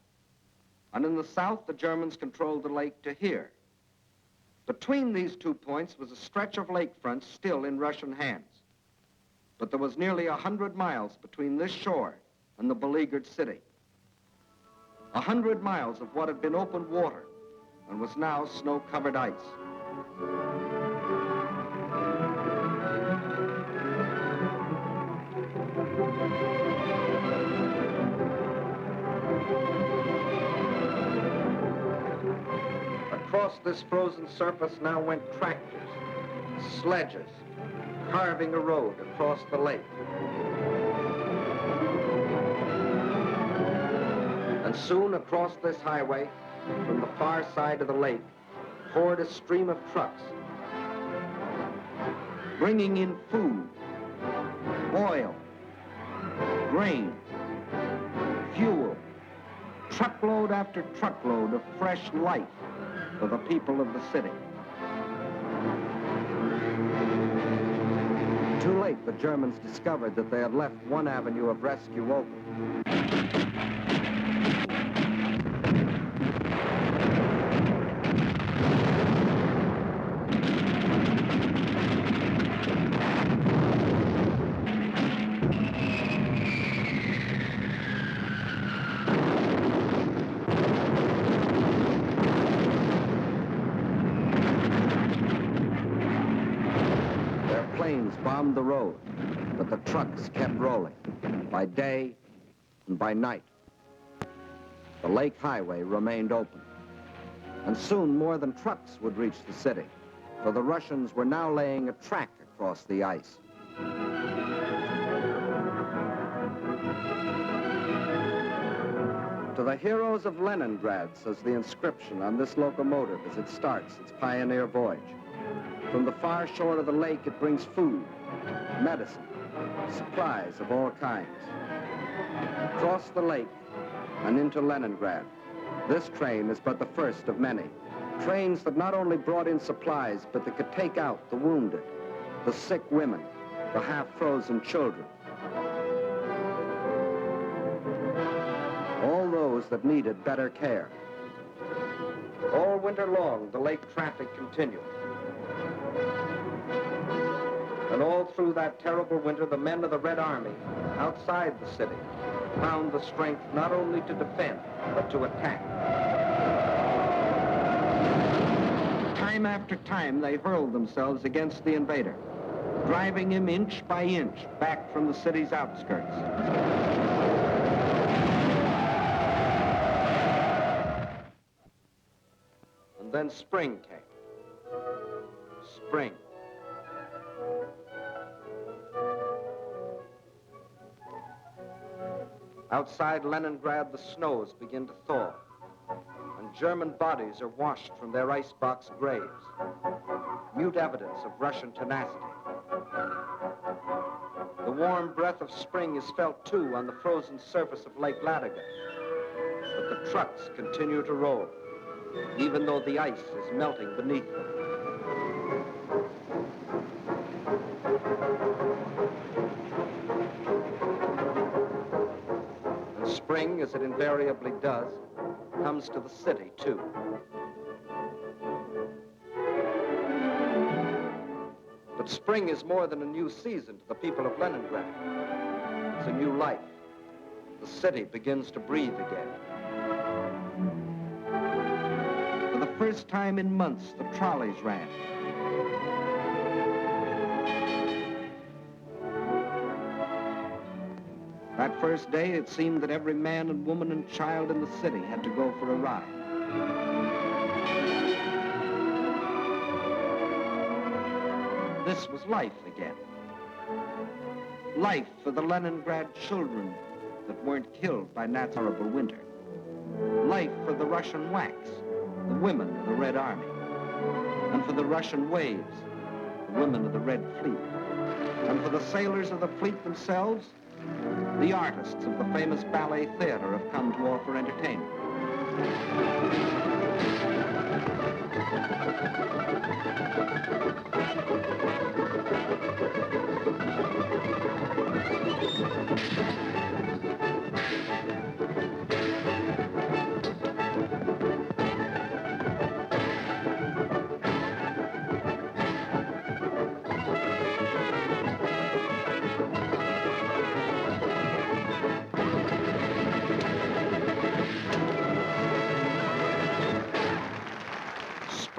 and in the south the Germans controlled the lake to here. Between these 2 points was a stretch of lakefront still in Russian hands, but there was nearly 100 miles between this shore and the beleaguered city. 100 miles of what had been open water and was now snow-covered ice. Across this frozen surface now went tractors, sledges, carving a road across the lake. And soon across this highway, from the far side of the lake, poured a stream of trucks, bringing in food, oil, grain, fuel, truckload after truckload of fresh life for the people of the city. Too late, the Germans discovered that they had left one avenue of rescue open. Bombed the road, but the trucks kept rolling, by day and by night. The lake highway remained open, and soon more than trucks would reach the city, for the Russians were now laying a track across the ice. To the heroes of Leningrad, says the inscription on this locomotive as it starts its pioneer voyage. From the far shore of the lake, it brings food, medicine, supplies of all kinds. Across the lake and into Leningrad, this train is but the first of many. Trains that not only brought in supplies, but that could take out the wounded, the sick women, the half-frozen children. All those that needed better care. All winter long, the lake traffic continued. And all through that terrible winter, the men of the Red Army, outside the city, found the strength not only to defend, but to attack. Time after time, they hurled themselves against the invader, driving him inch by inch back from the city's outskirts. And then spring came. Spring. Outside Leningrad, the snows begin to thaw, and German bodies are washed from their icebox graves, mute evidence of Russian tenacity. The warm breath of spring is felt, too, on the frozen surface of Lake Ladoga, but the trucks continue to roll, even though the ice is melting beneath them. Spring, as it invariably does, comes to the city, too. But spring is more than a new season to the people of Leningrad. It's a new life. The city begins to breathe again. For the first time in months, the trolleys ran. That first day, it seemed that every man and woman and child in the city had to go for a ride. This was life again. Life for the Leningrad children that weren't killed by Nat's horrible winter. Life for the Russian WACs, the women of the Red Army. And for the Russian waves, the women of the Red Fleet. And for the sailors of the fleet themselves, the artists of the famous ballet theater have come to offer entertainment.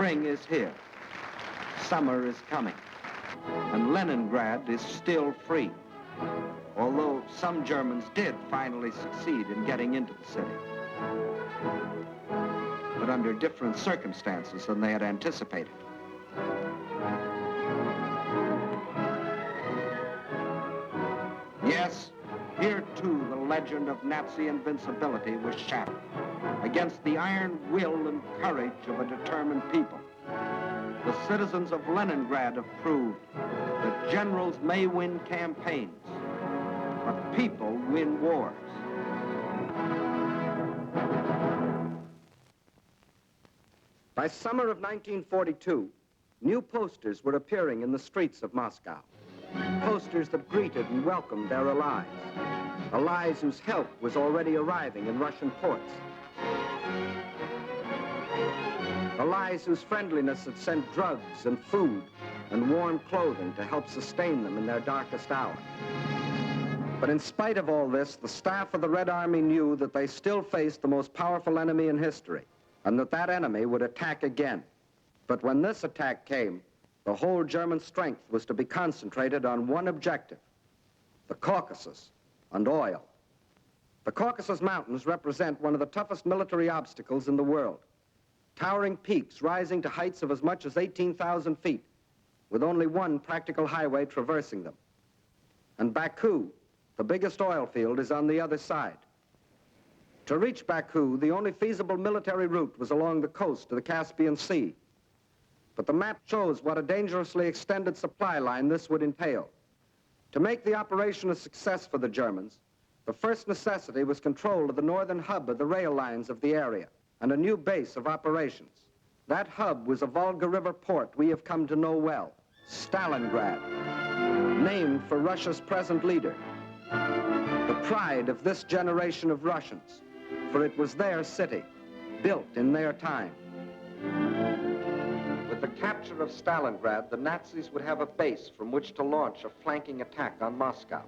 Spring is here. Summer is coming. And Leningrad is still free, although some Germans did finally succeed in getting into the city, but under different circumstances than they had anticipated. Yes, here too the legend of Nazi invincibility was shattered against the iron will and courage of a determined people. The citizens of Leningrad have proved that generals may win campaigns, but people win wars. By summer of 1942, new posters were appearing in the streets of Moscow. Posters that greeted and welcomed their allies. Allies whose help was already arriving in Russian ports. Allies whose friendliness had sent drugs and food and warm clothing to help sustain them in their darkest hour. But in spite of all this, the staff of the Red Army knew that they still faced the most powerful enemy in history, and that that enemy would attack again. But when this attack came, the whole German strength was to be concentrated on one objective: the Caucasus and oil. The Caucasus Mountains represent one of the toughest military obstacles in the world. Towering peaks rising to heights of as much as 18,000 feet, with only one practical highway traversing them. And Baku, the biggest oil field, is on the other side. To reach Baku, the only feasible military route was along the coast to the Caspian Sea. But the map shows what a dangerously extended supply line this would entail. To make the operation a success for the Germans, the first necessity was control of the northern hub of the rail lines of the area, and a new base of operations. That hub was a Volga River port we have come to know well, Stalingrad, named for Russia's present leader, the pride of this generation of Russians, for it was their city, built in their time. With the capture of Stalingrad, the Nazis would have a base from which to launch a flanking attack on Moscow.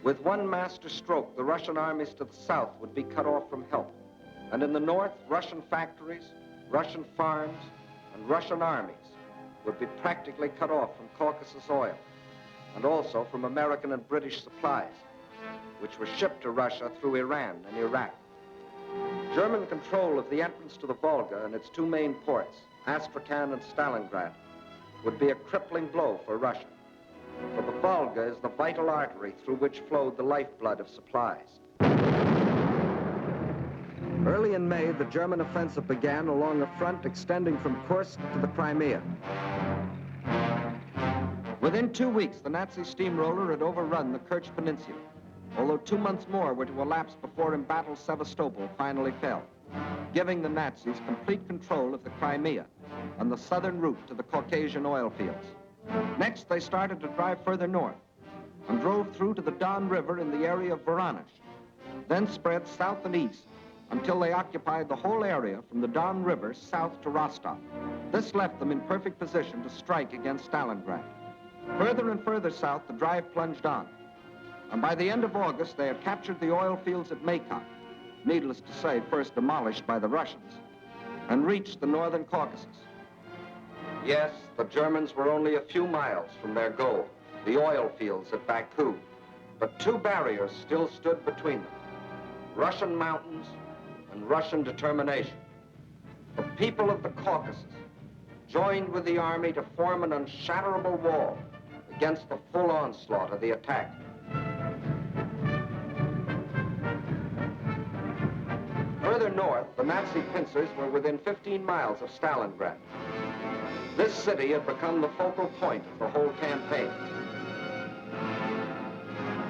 With one master stroke, the Russian armies to the south would be cut off from help. And in the north, Russian factories, Russian farms, and Russian armies would be practically cut off from Caucasus oil, and also from American and British supplies, which were shipped to Russia through Iran and Iraq. German control of the entrance to the Volga and its two main ports, Astrakhan and Stalingrad, would be a crippling blow for Russia, for the Volga is the vital artery through which flowed the lifeblood of supplies. Early in May, the German offensive began along a front extending from Kursk to the Crimea. Within 2 weeks, the Nazi steamroller had overrun the Kerch Peninsula, although 2 months more were to elapse before embattled Sevastopol finally fell, giving the Nazis complete control of the Crimea and the southern route to the Caucasian oil fields. Next, they started to drive further north and drove through to the Don River in the area of Voronezh, then spread south and east until they occupied the whole area from the Don River south to Rostov. This left them in perfect position to strike against Stalingrad. Further and further south, the drive plunged on, and by the end of August, they had captured the oil fields at Maykop, needless to say, first demolished by the Russians, and reached the northern Caucasus. Yes, the Germans were only a few miles from their goal, the oil fields at Baku, but two barriers still stood between them: Russian mountains and Russian determination. The people of the Caucasus joined with the army to form an unshatterable wall against the full onslaught of the attack. Further north, the Nazi pincers were within 15 miles of Stalingrad. This city had become the focal point of the whole campaign.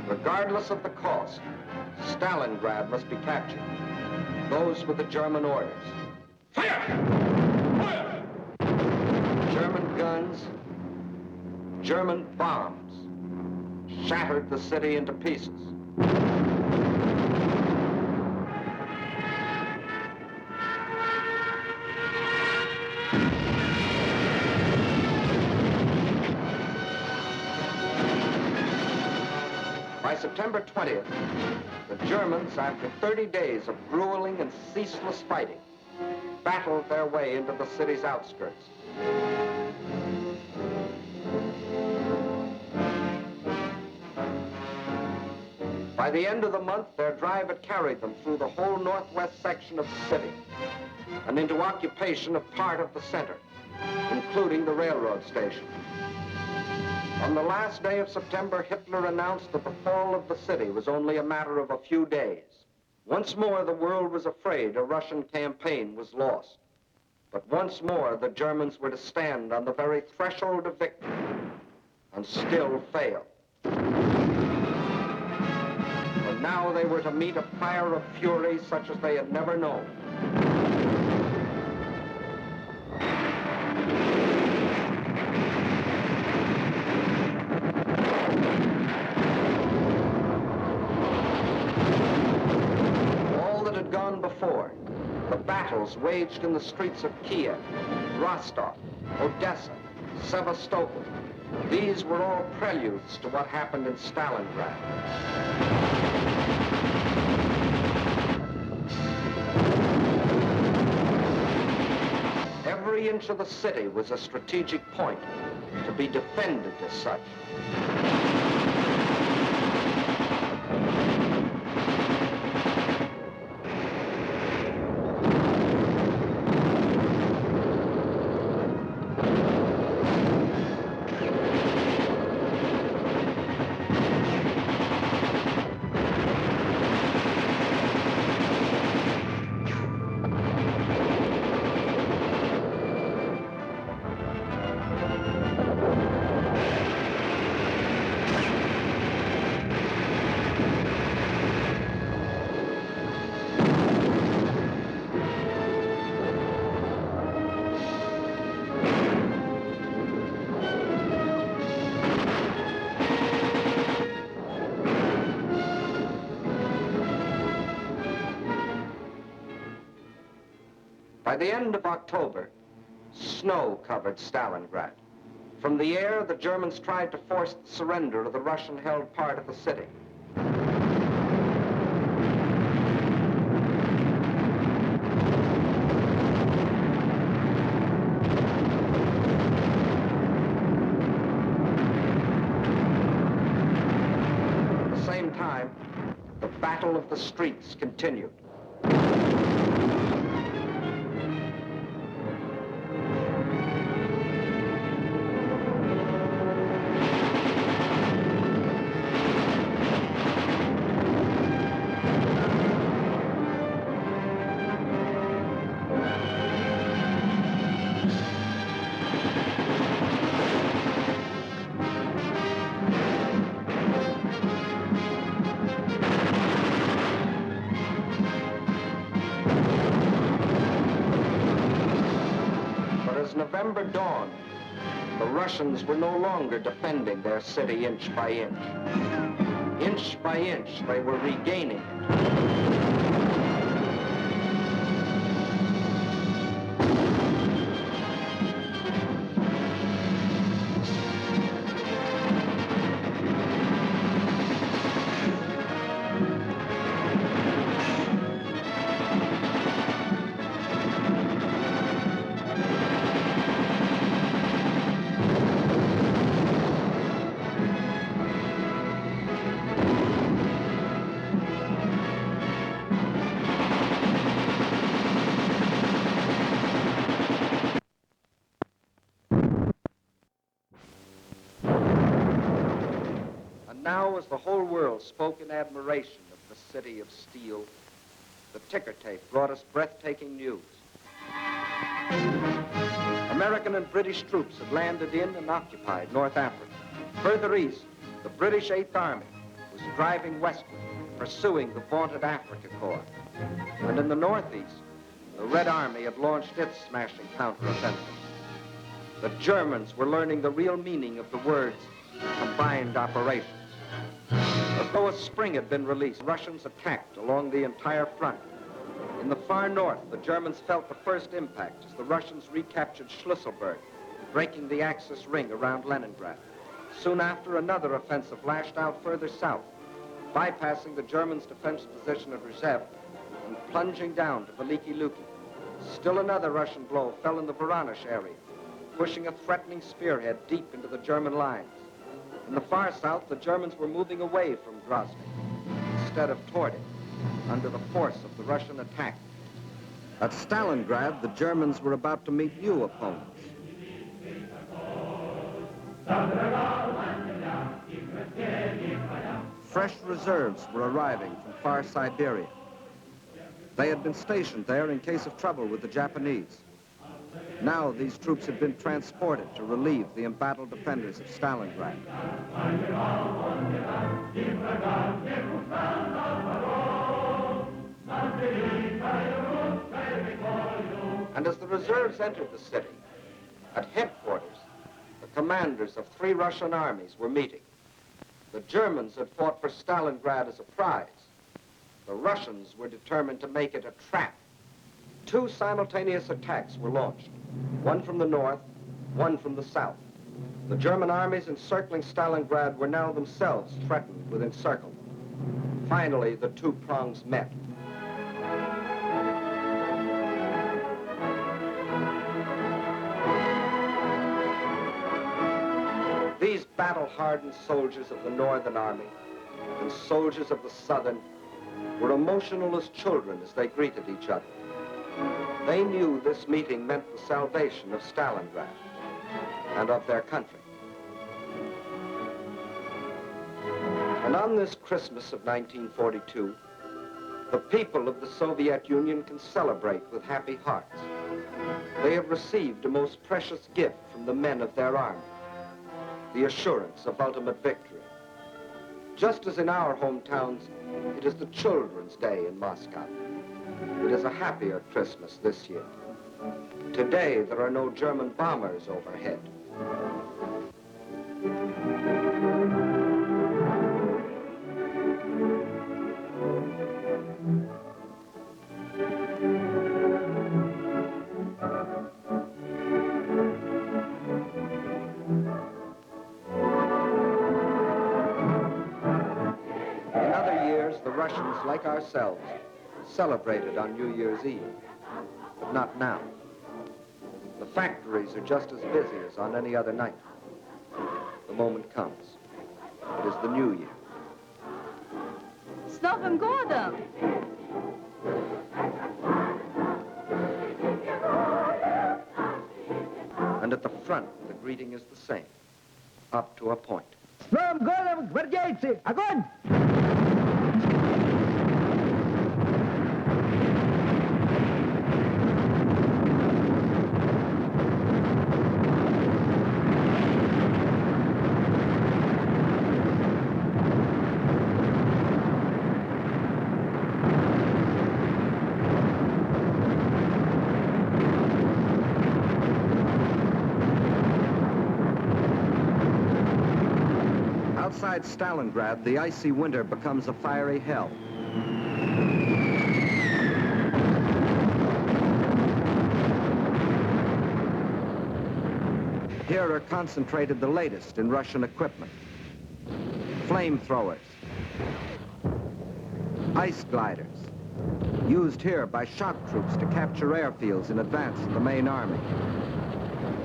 Regardless of the cost, Stalingrad must be captured. Those were the German orders. Fire! Fire! German guns, German bombs shattered the city into pieces. By September 20th, the Germans, after 30 days of grueling and ceaseless fighting, battled their way into the city's outskirts. By the end of the month, their drive had carried them through the whole northwest section of the city and into occupation of part of the center, including the railroad station. On the last day of September, Hitler announced that the fall of the city was only a matter of a few days. Once more, the world was afraid a Russian campaign was lost. But once more, the Germans were to stand on the very threshold of victory and still fail. And now they were to meet a fire of fury such as they had never known. Before, the battles waged in the streets of Kiev, Rostov, Odessa, Sevastopol, these were all preludes to what happened in Stalingrad. Every inch of the city was a strategic point to be defended as such. By the end of October, snow covered Stalingrad. From the air, the Germans tried to force the surrender of the Russian-held part of the city. At the same time, the battle of the streets continued. November dawned, the Russians were no longer defending their city inch by inch. Inch by inch, they were regaining it. Now, as the whole world spoke in admiration of the city of steel, the ticker tape brought us breathtaking news. American and British troops had landed in and occupied North Africa. Further east, the British 8th Army was driving westward, pursuing the vaunted Africa Corps. And in the northeast, the Red Army had launched its smashing counteroffensive. The Germans were learning the real meaning of the words combined operations. As though a spring had been released, Russians attacked along the entire front. In the far north, the Germans felt the first impact as the Russians recaptured Schlüsselburg, breaking the Axis ring around Leningrad. Soon after, another offensive lashed out further south, bypassing the Germans' defense position at Rzhev and plunging down to Veliki Luki. Still another Russian blow fell in the Voronezh area, pushing a threatening spearhead deep into the German lines. In the far south, the Germans were moving away from Grozny, instead of toward it, under the force of the Russian attack. At Stalingrad, the Germans were about to meet new opponents. Fresh reserves were arriving from far Siberia. They had been stationed there in case of trouble with the Japanese. Now these troops had been transported to relieve the embattled defenders of Stalingrad. And as the reserves entered the city, at headquarters, the commanders of 3 Russian armies were meeting. The Germans had fought for Stalingrad as a prize. The Russians were determined to make it a trap. 2 simultaneous attacks were launched, one from the north, one from the south. The German armies encircling Stalingrad were now themselves threatened with encirclement. Finally, the 2 prongs met. These battle-hardened soldiers of the Northern Army and soldiers of the Southern were emotional as children as they greeted each other. They knew this meeting meant the salvation of Stalingrad and of their country. And on this Christmas of 1942, the people of the Soviet Union can celebrate with happy hearts. They have received a most precious gift from the men of their army, the assurance of ultimate victory. Just as in our hometowns, it is the Children's Day in Moscow. It is a happier Christmas this year. Today, there are no German bombers overhead. Russians, like ourselves, celebrated on New Year's Eve, but not now. The factories are just as busy as on any other night. The moment comes. It is the New Year. С Новым годом! And at the front, the greeting is the same, up to a point. С Новым годом, гвардейцы! Огонь! Outside Stalingrad, the icy winter becomes a fiery hell. Here are concentrated the latest in Russian equipment. Flamethrowers, ice gliders, used here by shock troops to capture airfields in advance of the main army.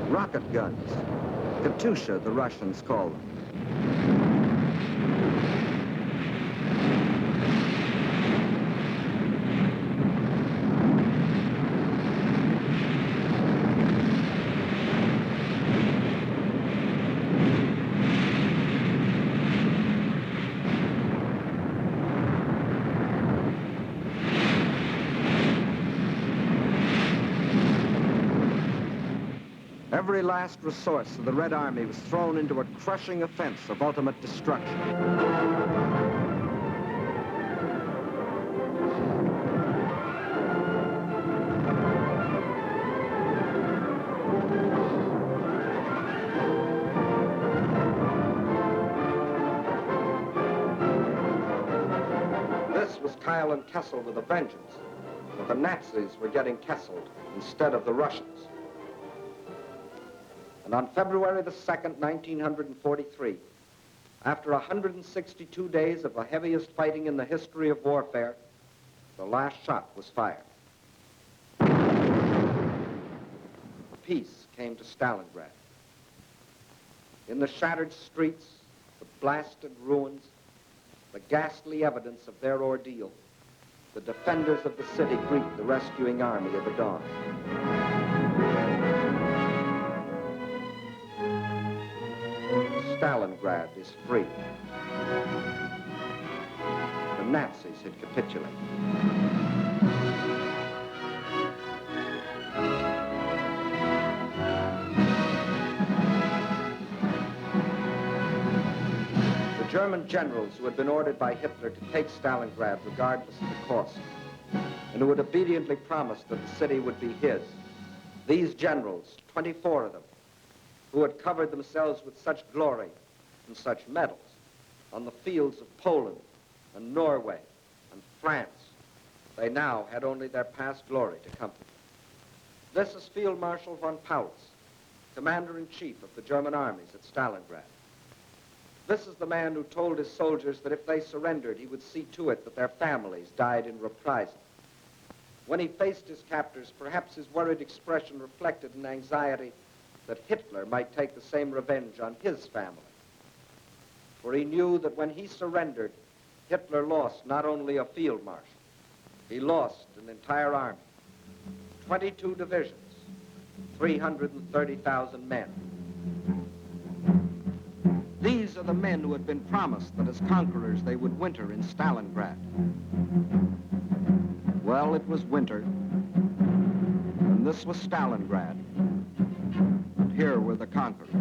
Rocket guns, Katyusha, the Russians call them. Every last resource of the Red Army was thrown into a crushing offense of ultimate destruction. This was Keitel and Kessel with a vengeance, but the Nazis were getting Kesseled instead of the Russians. And on February the 2nd, 1943, after 162 days of the heaviest fighting in the history of warfare, the last shot was fired. peace came to Stalingrad. In the shattered streets, the blasted ruins, the ghastly evidence of their ordeal, the defenders of the city greet the rescuing army of the dawn. Stalingrad is free. The Nazis had capitulated. The German generals who had been ordered by Hitler to take Stalingrad regardless of the cost, and who had obediently promised that the city would be his, these generals, 24 of them, who had covered themselves with such glory and such medals on the fields of Poland and Norway and France, they now had only their past glory to comfort them. This is Field Marshal von Paulus, Commander-in-Chief of the German armies at Stalingrad. This is the man who told his soldiers that if they surrendered, he would see to it that their families died in reprisal. When he faced his captors, perhaps his worried expression reflected an anxiety that Hitler might take the same revenge on his family. For he knew that when he surrendered, Hitler lost not only a field marshal, he lost an entire army, 22 divisions, 330,000 men. These are the men who had been promised that as conquerors they would winter in Stalingrad. Well, it was winter, and this was Stalingrad. Here were the conquerors.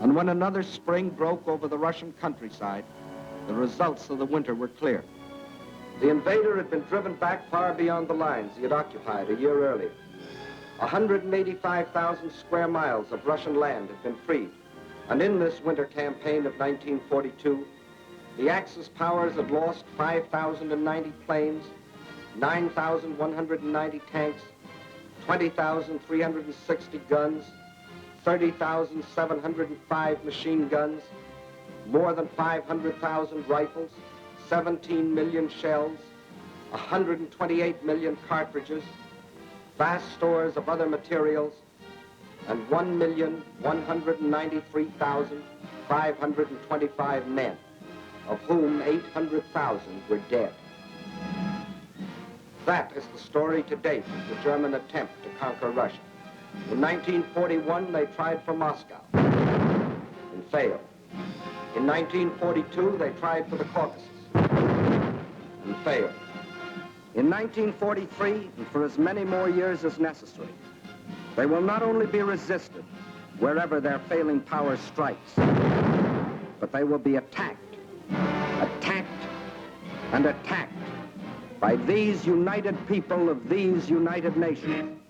And when another spring broke over the Russian countryside, the results of the winter were clear. The invader had been driven back far beyond the lines he had occupied a year earlier. 185,000 square miles of Russian land had been freed. And in this winter campaign of 1942, the Axis powers had lost 5,090 planes, 9,190 tanks, 20,360 guns, 30,705 machine guns, more than 500,000 rifles, 17 million shells, 128 million cartridges, vast stores of other materials, and 1,193,525 men, of whom 800,000 were dead. That is the story to date of the German attempt to conquer Russia. In 1941, they tried for Moscow and failed. In 1942, they tried for the Caucasus and failed. In 1943, and for as many more years as necessary, they will not only be resisted wherever their failing power strikes, but they will be attacked, attacked, and attacked by these united people of these united nations.